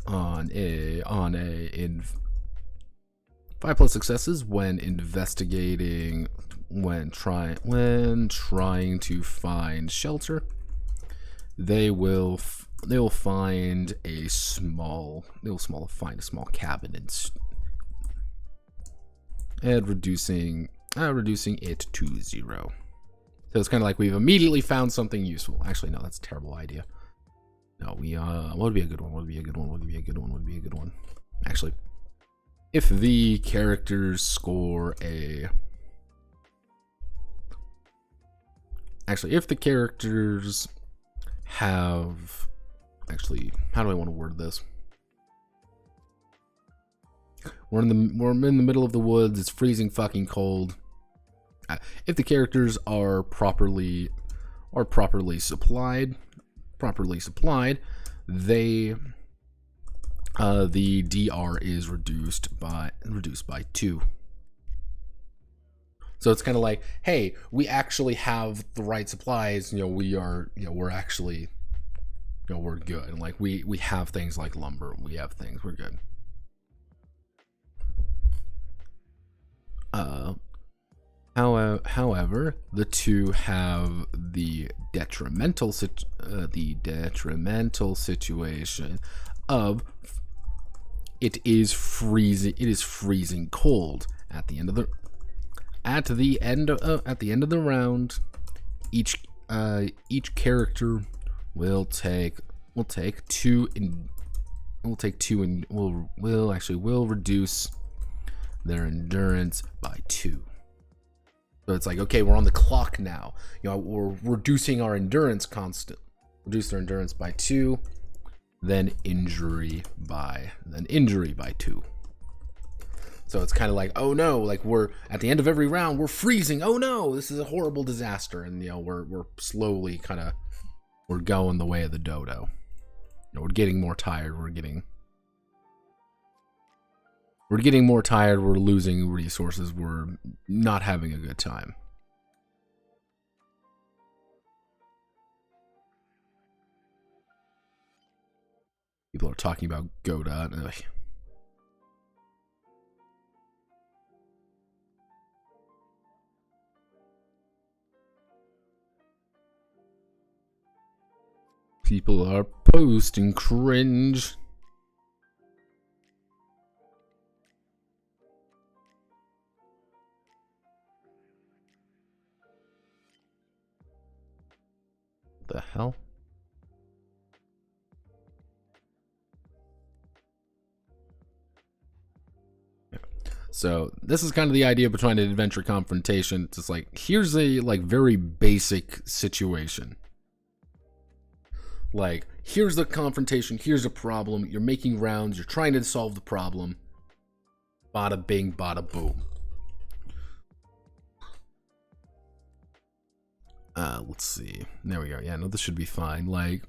on 5 plus successes when investigating, when trying to find shelter, they will find a small cabin and reducing it to 0. So it's kind of like we've immediately found something useful. Actually, no, that's a terrible idea. No, what would be a good one? What would be a good one? What would be a good one? What would be a good one? Actually, if the characters score a, actually, if the characters have, actually, how do I want to word this? We're in the middle of the woods. It's freezing fucking cold. If the characters are properly supplied, they the DR is reduced by 2. So it's kind of like, hey, we actually have the right supplies. You know, we're actually, you know, we're good. And like we have things like lumber. We have things. We're good. However, the 2 have the detrimental situation of it is freezing cold at the end of the round. Each character will reduce their endurance by 2. So it's like, okay, we're on the clock now. You know, we're reducing our endurance reduce their endurance by 2, then injury by 2. So it's kind of like, oh no, like we're at the end of every round, we're freezing. Oh no, this is a horrible disaster. And you know, we're slowly we're going the way of the dodo. You know, we're getting more tired. We're getting more tired. We're losing resources. We're not having a good time. People are talking about Godot. Ugh. People are posting cringe. The hell? So this is kind of the idea behind an adventure confrontation. It's just like, here's a very basic situation. Like, here's the confrontation, here's a problem, you're making rounds, you're trying to solve the problem. Bada bing, bada boom. Let's see. There we go. Yeah, no, this should be fine. Like,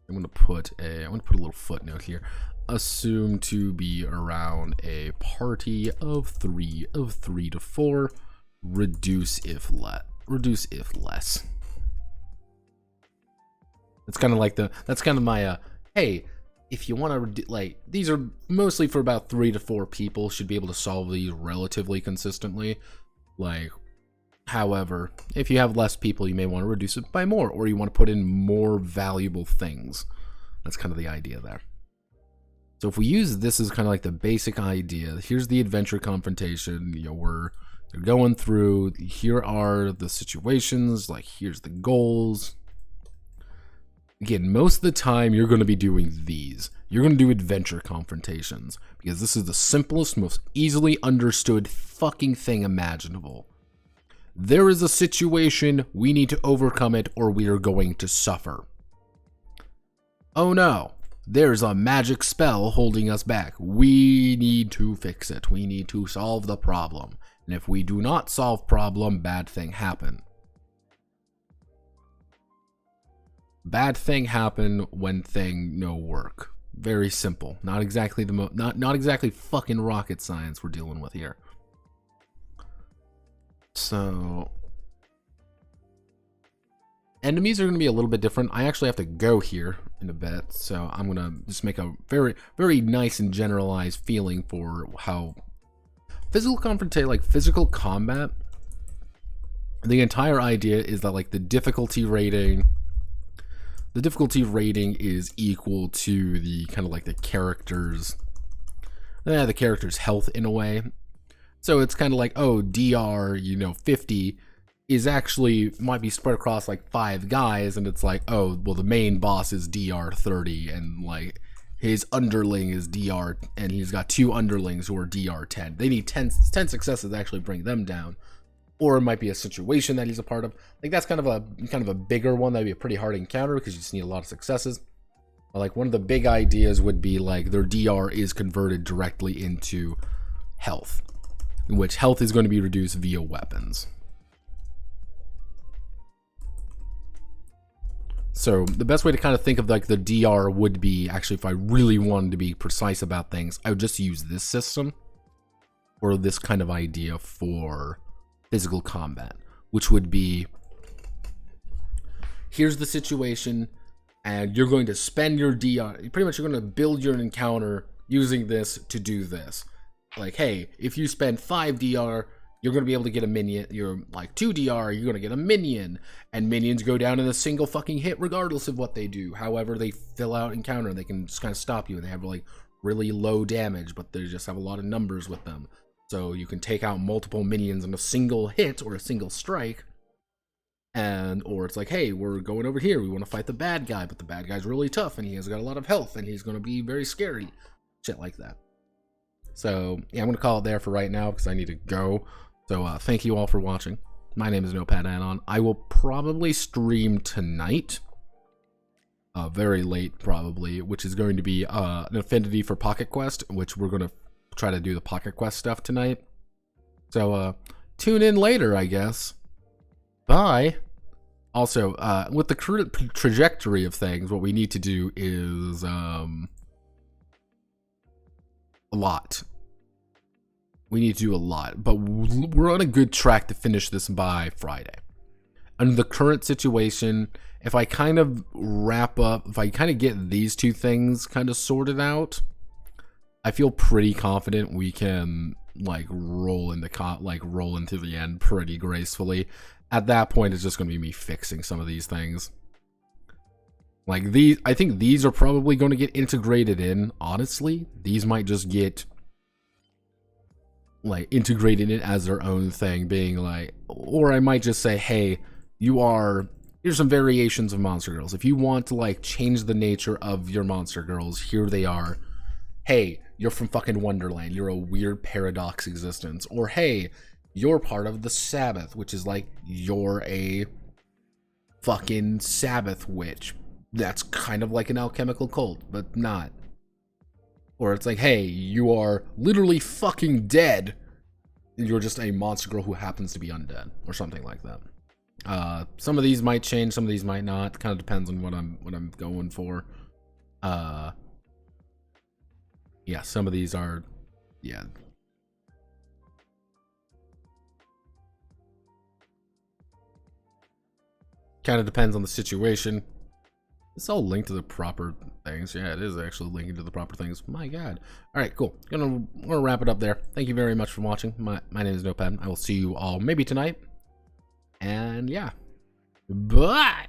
I'm gonna put a little footnote here. Assume to be around a party of 3 to 4. Reduce if less. It's kind of like that's kind of my hey, if you want to, like, these are mostly for about 3 to 4 people, should be able to solve these relatively consistently. Like, however, if you have less people, you may want to reduce it by more, or you want to put in more valuable things. That's kind of the idea there. So if we use this as kind of like the basic idea, here's the adventure confrontation. You know, we're going through, here are the situations, like here's the goals. Again, most of the time you're going to be doing these. You're going to do adventure confrontations because this is the simplest, most easily understood fucking thing imaginable. There is a situation, we need to overcome it or we are going to suffer. Oh no, there's a magic spell holding us back. We need to fix it. We need to solve the problem. And if we do not solve problem, bad thing happen. Bad thing happen when thing no work. Very simple. Not exactly not exactly fucking rocket science we're dealing with here. So enemies are going to be a little bit different. I actually have to go here in a bit, so I'm going to just make a very, very nice and generalized feeling for how physical combat, the entire idea is that like the difficulty rating is equal to the kind of like the character's health in a way. So it's kind of like, oh, DR, 50 is actually might be spread across like 5 guys, and it's like, oh, well, the main boss is DR 30, and like his underling is DR, and he's got 2 underlings who are DR 10. They need 10 successes to actually bring them down. Or it might be a situation that he's a part of. Like that's kind of a bigger one. That'd be a pretty hard encounter because you just need a lot of successes. But like one of the big ideas would be like their DR is converted directly into health, in which health is going to be reduced via weapons. So the best way to kind of think of like the DR would be, actually, if I really wanted to be precise about things, I would just use this system or this kind of idea for physical combat, which would be, here's the situation and you're going to spend your DR. Pretty much you're going to build your encounter using this to do this. Like, hey, if you spend 5 DR, you're going to be able to get a minion. You're like 2 DR, you're going to get a minion. And minions go down in a single fucking hit regardless of what they do. However, they fill out encounter. They can just kind of stop you, and they have like really low damage, but they just have a lot of numbers with them. So you can take out multiple minions in a single hit or a single strike. Or it's like, hey, we're going over here. We want to fight the bad guy, but the bad guy's really tough and he has got a lot of health and he's going to be very scary. Shit like that. So yeah, I'm going to call it there for right now because I need to go. So thank you all for watching. My name is Notepad Anon. I will probably stream tonight. Very late probably, which is going to be an affinity for Pocket Quest, which we're going to try to do the Pocket Quest stuff tonight. So tune in later, I guess. Bye. Also, with the trajectory of things, what we need to do is a lot. We need to do a lot, but we're on a good track to finish this by Friday. Under the current situation, if I kind of wrap up, if I kind of get these 2 things kind of sorted out, I feel pretty confident we can like roll into the end pretty gracefully. At that point, it's just going to be me fixing some of these things. Like these, I think these are probably going to get integrated in. Honestly, these might just get like integrated in as their own thing, being like, or I might just say, hey, here's some variations of Monster Girls. If you want to like change the nature of your Monster Girls, here they are. Hey, you're from fucking Wonderland. You're a weird paradox existence. Or hey, you're part of the Sabbath, which is like you're a fucking Sabbath witch. That's kind of like an alchemical cult, but not. Or it's like, hey, you are literally fucking dead. You're just a monster girl who happens to be undead, or something like that. Some of these might change, some of these might not. It kind of depends on what I'm going for. Yeah, some of these are, yeah. Kind of depends on the situation. It's all linked to the proper things. Yeah, it is actually linking to the proper things. My God. All right, cool. Gonna wrap it up there. Thank you very much for watching. My name is Notepad. I will see you all maybe tonight. And yeah. Bye.